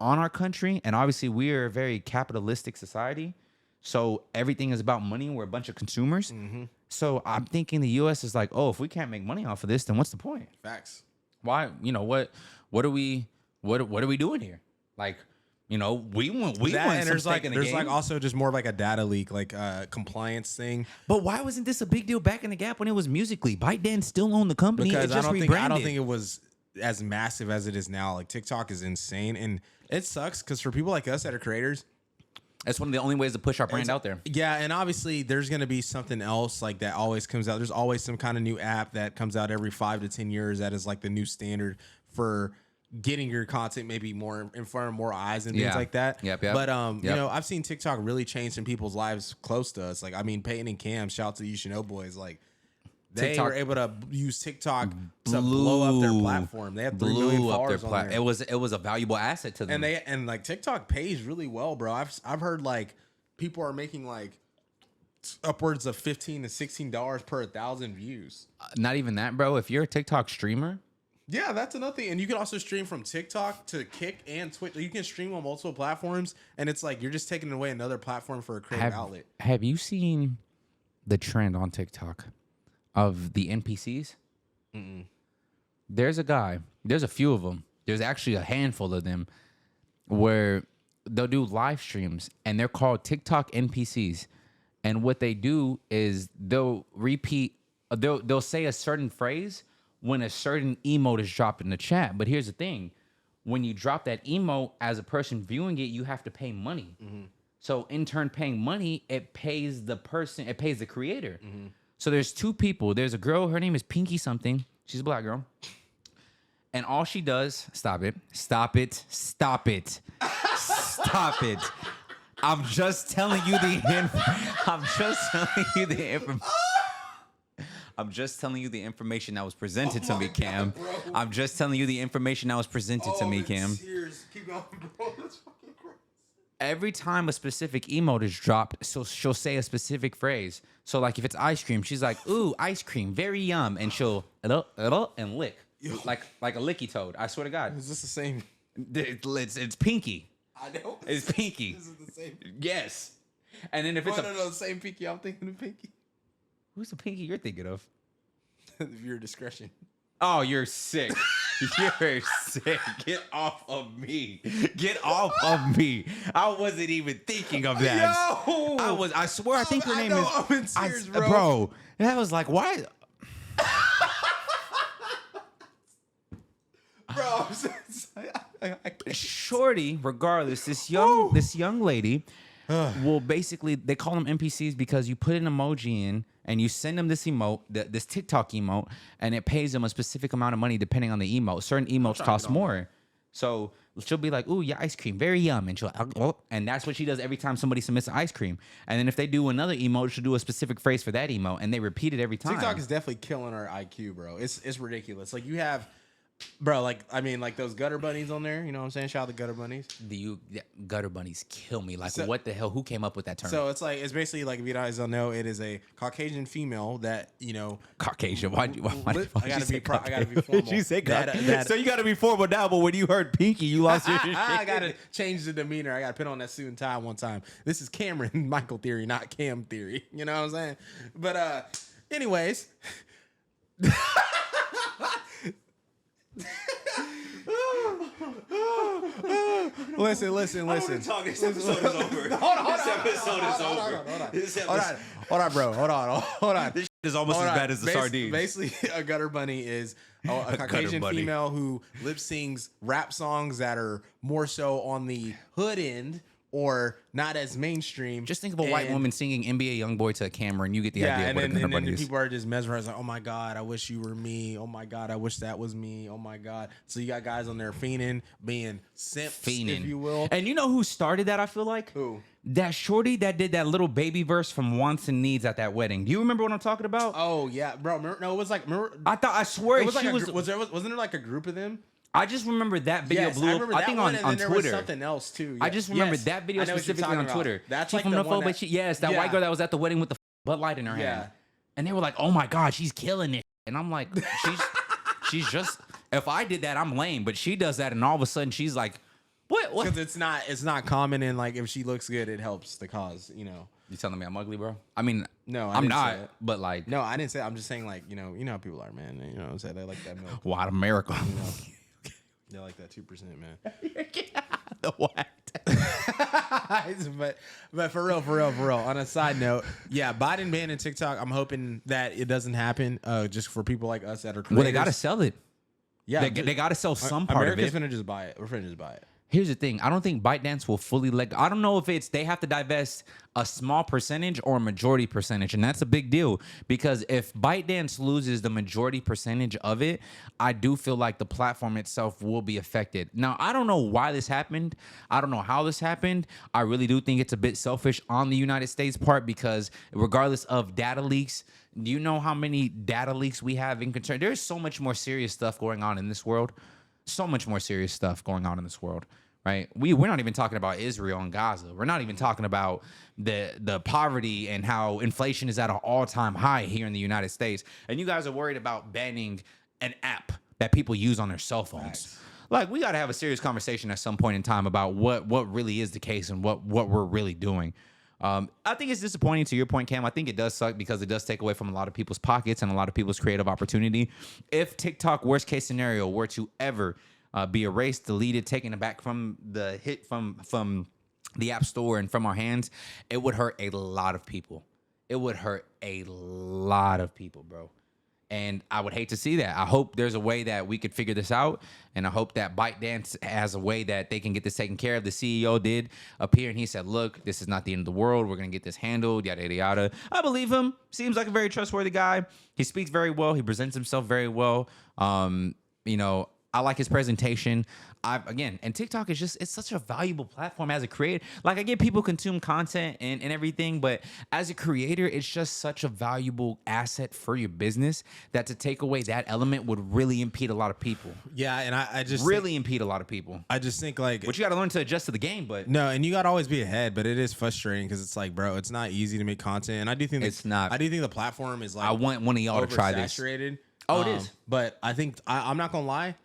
[SPEAKER 2] on our country. And obviously we are a very capitalistic society. So everything is about money. We're a bunch of consumers. Mm-hmm. So I'm thinking the U.S. is like, oh, if we can't make money off of this, then what's the point?
[SPEAKER 1] Facts.
[SPEAKER 2] Why? You know what are we doing here? Like, you know, we want
[SPEAKER 1] and there's like also just more of like a data leak, like compliance thing.
[SPEAKER 2] But why wasn't this a big deal back in the gap when it was Musical.ly? ByteDance still owned the company.
[SPEAKER 1] Because I don't think it was as massive as it is now. Like TikTok is insane, and it sucks because for people like us that are creators,
[SPEAKER 2] that's one of the only ways to push our brand out there.
[SPEAKER 1] Yeah, and obviously there's going to be something else like that always comes out. There's always some kind of new app that comes out every 5 to 10 years that is like the new standard for getting your content maybe more in front of more eyes and things like that.
[SPEAKER 2] Yep.
[SPEAKER 1] But you know, I've seen TikTok really change some people's lives close to us. Like, I mean, Peyton and Cam, shout out to you should know boys, like they were able to use TikTok to blow up their platform. They had 3 million followers on there.
[SPEAKER 2] It was a valuable asset to them.
[SPEAKER 1] And like TikTok pays really well, bro. I've heard like people are making like upwards of $15 to $16 per 1,000 views.
[SPEAKER 2] Not even that, bro. If you're a TikTok streamer.
[SPEAKER 1] Yeah, that's another thing. And you can also stream from TikTok to Kick and Twitch. You can stream on multiple platforms, and it's like you're just taking away another platform for a creative outlet.
[SPEAKER 2] Have you seen the trend on TikTok of the NPCs? Mm-mm. There's a guy. There's a few of them. There's actually a handful of them where they'll do live streams, and they're called TikTok NPCs. And what they do is they'll repeat. They'll say a certain phrase when a certain emote is dropped in the chat. But here's the thing: when you drop that emote, as a person viewing it, you have to pay money. So in turn, paying money, it pays the person. It pays the creator. So there's two people. There's a girl. Her name is Pinky something. She's a black girl. And all she does, stop it. I'm just telling you the information that was presented to me, Cam. I'm just telling you the information that was presented to me, Cam.
[SPEAKER 1] Keep going, bro. That's fucking gross.
[SPEAKER 2] Every time a specific emote is dropped, so she'll say a specific phrase. So like if it's ice cream, she's like, "Ooh, ice cream, very yum," and she'll and lick. Like a licky toad. I swear to God.
[SPEAKER 1] Is this the same?
[SPEAKER 2] It's Pinky.
[SPEAKER 1] I know.
[SPEAKER 2] It's Pinky.
[SPEAKER 1] This is the same.
[SPEAKER 2] Yes. And then if it's
[SPEAKER 1] no, the same Pinky. I'm thinking of Pinky.
[SPEAKER 2] Who's the Pinky you're thinking of?
[SPEAKER 1] Viewer discretion.
[SPEAKER 2] Oh, you're sick. You're sick. Get off of me. Get off of me. I wasn't even thinking of that.
[SPEAKER 1] Yo!
[SPEAKER 2] I swear. I think her name is.
[SPEAKER 1] I'm in tears, bro.
[SPEAKER 2] Bro, that was like, why?
[SPEAKER 1] Bro,
[SPEAKER 2] Shorty, regardless, this young lady will basically, they call them NPCs because you put an emoji in and you send them this emote, this TikTok emote, and it pays them a specific amount of money depending on the emote. Certain emotes cost more. So she'll be like, "Ooh, yeah, ice cream, very yum," and and that's what she does every time somebody submits an ice cream. And then if they do another emote, she'll do a specific phrase for that emote, and they repeat it every time.
[SPEAKER 1] TikTok is definitely killing our IQ, bro. It's ridiculous. Like you have. Bro, like those gutter bunnies on there. You know what I'm saying? Shout out to gutter bunnies.
[SPEAKER 2] Gutter bunnies kill me. Like, what the hell? Who came up with that term?
[SPEAKER 1] So it's basically like, if you guys don't know, it is a Caucasian female that
[SPEAKER 2] Caucasian. Why
[SPEAKER 1] I gotta be formal.
[SPEAKER 2] You say so you gotta be formal now. But when you heard Pinky, you lost your shit.
[SPEAKER 1] I gotta change the demeanor. I gotta put on that suit and tie one time. This is Cameron Michael theory, not Cam theory. You know what I'm saying? But anyways. Listen.
[SPEAKER 2] This episode is over.
[SPEAKER 1] Hold on, bro. Hold on.
[SPEAKER 2] This shit is almost as bad as the sardines.
[SPEAKER 1] Basically, a gutter bunny is a Caucasian female who lip sings rap songs that are more so on the hood end or not as mainstream.
[SPEAKER 2] Just think of a white woman singing NBA Youngboy to a camera, and you get the idea of what a gutter bunny is.
[SPEAKER 1] People are just mesmerized, like, "Oh my God, I wish you were me. Oh my God, I wish that was me. Oh my God." So you got guys on there fiending, being simps, if you will.
[SPEAKER 2] And you know who started that, I feel like?
[SPEAKER 1] Who?
[SPEAKER 2] That shorty that did that little baby verse from Wants and Needs at that wedding. Do you remember what I'm talking about?
[SPEAKER 1] Oh, yeah. Bro, no, it was like...
[SPEAKER 2] I swear
[SPEAKER 1] it was like wasn't there like a group of them?
[SPEAKER 2] I just remember that video blew up. I think on Twitter.
[SPEAKER 1] There was something else too.
[SPEAKER 2] I just remember that video specifically on Twitter.
[SPEAKER 1] That's like the one
[SPEAKER 2] that white girl that was at the wedding with the Bud Light in her hand. And they were like, "Oh my God, she's killing it." And I'm like, she's just. If I did that, I'm lame. But she does that, and all of a sudden she's like, "What?"
[SPEAKER 1] Because it's not common, and like if she looks good, it helps the cause. You
[SPEAKER 2] telling me I'm ugly, bro? I mean,
[SPEAKER 1] no,
[SPEAKER 2] I'm not. But like,
[SPEAKER 1] no, I didn't say. I'm just saying, like, you know how people are, man. You know what I'm saying? They like that milk.
[SPEAKER 2] White America.
[SPEAKER 1] They like that 2%, man.
[SPEAKER 2] The what?
[SPEAKER 1] but for real. On a side note, yeah, Biden banning TikTok. I'm hoping that it doesn't happen. Just for people like us that are creators.
[SPEAKER 2] Well, they gotta sell it.
[SPEAKER 1] Yeah,
[SPEAKER 2] they gotta sell some part of it.
[SPEAKER 1] America's finna just buy it. We're finna just buy it.
[SPEAKER 2] Here's the thing. I don't think ByteDance will fully I don't know if they have to divest a small percentage or a majority percentage. And that's a big deal because if ByteDance loses the majority percentage of it, I do feel like the platform itself will be affected. Now, I don't know why this happened. I don't know how this happened. I really do think it's a bit selfish on the United States part because regardless of data leaks, do you know how many data leaks we have in concern? There's so much more serious stuff going on in this world. So much more serious stuff going on in this world, right? We're not even talking about Israel and Gaza. We're not even talking about the poverty and how inflation is at an all-time high here in the United States. And you guys are worried about banning an app that people use on their cell phones. Nice. Like, we got to have a serious conversation at some point in time about what really is the case and what we're really doing. I think it's disappointing to your point, Cam. I think it does suck because it does take away from a lot of people's pockets and a lot of people's creative opportunity. If TikTok, worst case scenario, were to ever be erased, deleted, taken back from the hit from the App Store and from our hands, it would hurt a lot of people. It would hurt a lot of people, bro. And I would hate to see that. I hope there's a way that we could figure this out. And I hope that ByteDance has a way that they can get this taken care of. The CEO did appear and he said, look, this is not the end of the world. We're going to get this handled, yada, yada, yada. I believe him. Seems like a very trustworthy guy. He speaks very well. He presents himself very well. You know, I like his presentation. And TikTok is just, it's such a valuable platform as a creator. Like, I get people consume content and everything, but as a creator, it's just such a valuable asset for your business that to take away that element would really impede a lot of people.
[SPEAKER 1] Yeah, and I just
[SPEAKER 2] really impede a lot of people.
[SPEAKER 1] I just think like,
[SPEAKER 2] But you got to learn to adjust to the game, but
[SPEAKER 1] no, and you got to always be ahead, but it is frustrating because it's like, bro, it's not easy to make content. And I do think
[SPEAKER 2] It's not.
[SPEAKER 1] I do think the platform is like,
[SPEAKER 2] I want one of y'all to try this.
[SPEAKER 1] oversaturated.
[SPEAKER 2] Oh, it is.
[SPEAKER 1] But I think I'm not gonna lie.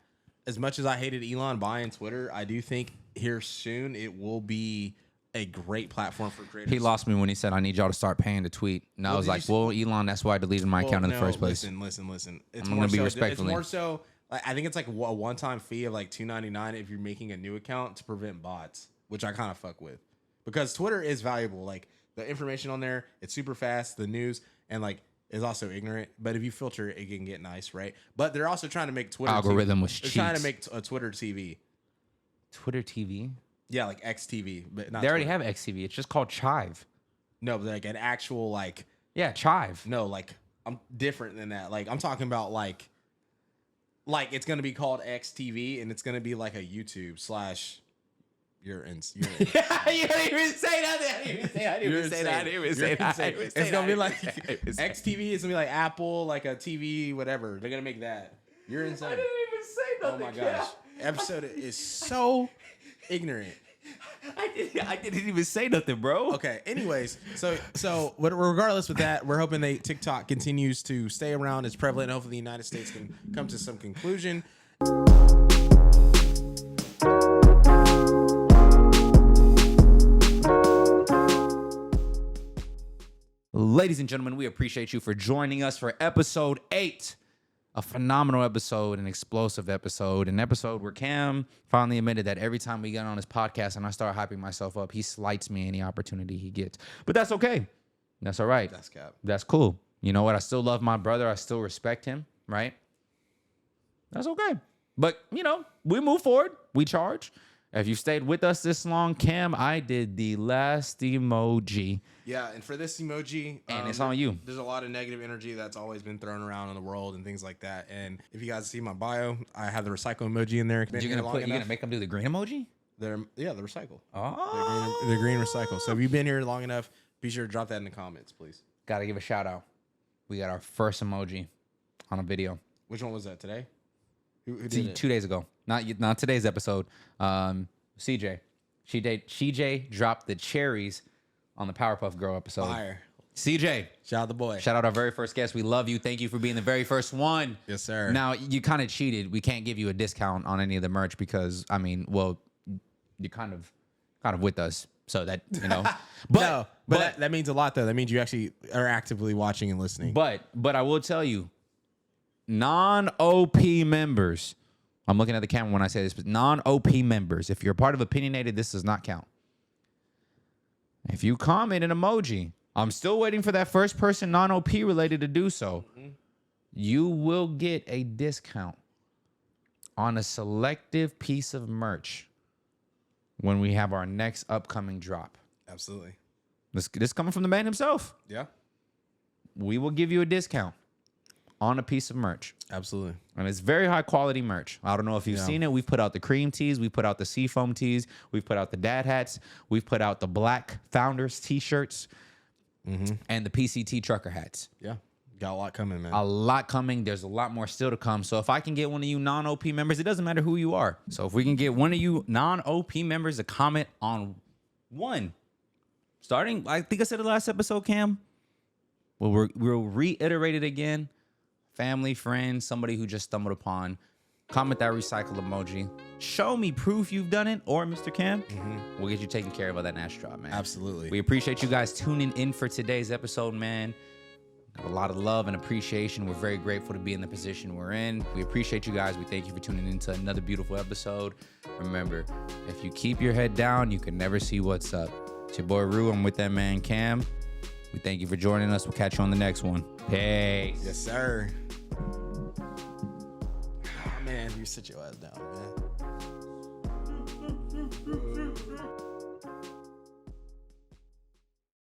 [SPEAKER 1] As much as I hated Elon buying Twitter, I do think here soon it will be a great platform for creators.
[SPEAKER 2] He lost me when he said, I need y'all to start paying to tweet. And I was like, well, Elon, that's why I deleted my account in the first place.
[SPEAKER 1] Listen. It's
[SPEAKER 2] I'm
[SPEAKER 1] more
[SPEAKER 2] gonna be
[SPEAKER 1] so,
[SPEAKER 2] respectful.
[SPEAKER 1] It's more so, like, I think it's like a one-time fee of like $2.99 if you're making a new account to prevent bots, which I kind of fuck with. Because Twitter is valuable. Like, the information on there, it's super fast, the news, and like, is also ignorant, but if you filter it, it can get nice, right? But they're also trying to make Twitter
[SPEAKER 2] Algorithm was
[SPEAKER 1] They're
[SPEAKER 2] cheats.
[SPEAKER 1] trying to make a Twitter TV.
[SPEAKER 2] Twitter TV?
[SPEAKER 1] Yeah, like XTV, but not
[SPEAKER 2] They already
[SPEAKER 1] Twitter.
[SPEAKER 2] have XTV. It's just called Chive.
[SPEAKER 1] No, but like an actual like
[SPEAKER 2] Yeah, Chive.
[SPEAKER 1] no, like I'm different than that. Like I'm talking about like it's gonna be called XTV and it's gonna be like a YouTube / You're in.
[SPEAKER 2] You didn't even say that. I didn't even say that.
[SPEAKER 1] It's gonna be like XTV. It's gonna be like Apple, like a TV, whatever. They're gonna make that. You're insane.
[SPEAKER 2] I didn't even say
[SPEAKER 1] Oh
[SPEAKER 2] nothing.
[SPEAKER 1] my gosh, episode is so ignorant.
[SPEAKER 2] I didn't even say nothing, bro.
[SPEAKER 1] Okay. Anyways, so regardless with that, we're hoping that TikTok continues to stay around, is prevalent, and hopefully the United States can come to some conclusion.
[SPEAKER 2] Ladies and gentlemen, we appreciate you for joining us for episode 8. A phenomenal episode, an explosive episode, an episode where Cam finally admitted that every time we get on his podcast and I start hyping myself up, he slights me any opportunity he gets. But that's okay. That's all right.
[SPEAKER 1] That's cap.
[SPEAKER 2] That's cool. You know what? I still love my brother. I still respect him, right? That's okay. But, you know, we move forward. We charge. If you stayed with us this long, Cam, I did the last emoji.
[SPEAKER 1] Yeah, and for this emoji,
[SPEAKER 2] And it's on you.
[SPEAKER 1] There's a lot of negative energy that's always been thrown around in the world and things like that. And if you guys see my bio, I have the recycle emoji in there.
[SPEAKER 2] You're gonna make them do the green emoji?
[SPEAKER 1] The recycle.
[SPEAKER 2] Oh,
[SPEAKER 1] The green recycle. So if you've been here long enough, be sure to drop that in the comments, please.
[SPEAKER 2] Gotta give a shout out. We got our first emoji on a video.
[SPEAKER 1] Which one was that today? Who did it?
[SPEAKER 2] 2 days ago. Not today's episode. CJ. CJ dropped the cherries on the Powerpuff Girl episode.
[SPEAKER 1] Fire.
[SPEAKER 2] CJ.
[SPEAKER 1] Shout out the boy.
[SPEAKER 2] Shout out our very first guest. We love you. Thank you for being the very first one.
[SPEAKER 1] Yes, sir.
[SPEAKER 2] Now, you kind of cheated. We can't give you a discount on any of the merch because, I mean, well, you're kind of with us. So that, you know.
[SPEAKER 1] But that means a lot, though. That means you actually are actively watching and listening.
[SPEAKER 2] But I will tell you, non-OP members, I'm looking at the camera when I say this, but non-OP members, if you're a part of Opinionated, this does not count. If you comment an emoji, I'm still waiting for that first person non-OP related to do so. Mm-hmm. You will get a discount on a selective piece of merch when we have our next upcoming drop.
[SPEAKER 1] Absolutely.
[SPEAKER 2] This coming from the man himself.
[SPEAKER 1] Yeah.
[SPEAKER 2] We will give you a discount on a piece of merch.
[SPEAKER 1] Absolutely.
[SPEAKER 2] And it's very high quality merch. I don't know if you've seen it. We've put out the cream tees. We've put out the seafoam tees. We've put out the dad hats. We've put out the Black Founders t-shirts and the PCT trucker hats.
[SPEAKER 1] Yeah. Got a lot coming, man.
[SPEAKER 2] A lot coming. There's a lot more still to come. So if I can get one of you non-OP members, it doesn't matter who you are. So if we can get one of you non-OP members to comment on one, starting, I think I said the last episode, Cam. Well, we'll reiterate it again. Family, friend, somebody who just stumbled upon Comment that recycle emoji. Show me proof you've done it, or Mr. Cam, we'll get you taken care of on that Nash drop, man.
[SPEAKER 1] Absolutely.
[SPEAKER 2] We appreciate you guys tuning in for today's episode, man. Got a lot of love and appreciation. We're very grateful to be in the position we're in. We appreciate you guys. We thank you for tuning in to another beautiful episode. Remember, if you keep your head down, you can never see what's up. It's your boy Rue. I'm with that man Cam. We thank you for joining us. We'll catch you on the next one. Peace.
[SPEAKER 1] Yes, sir. Oh, man, you sit your ass down, man.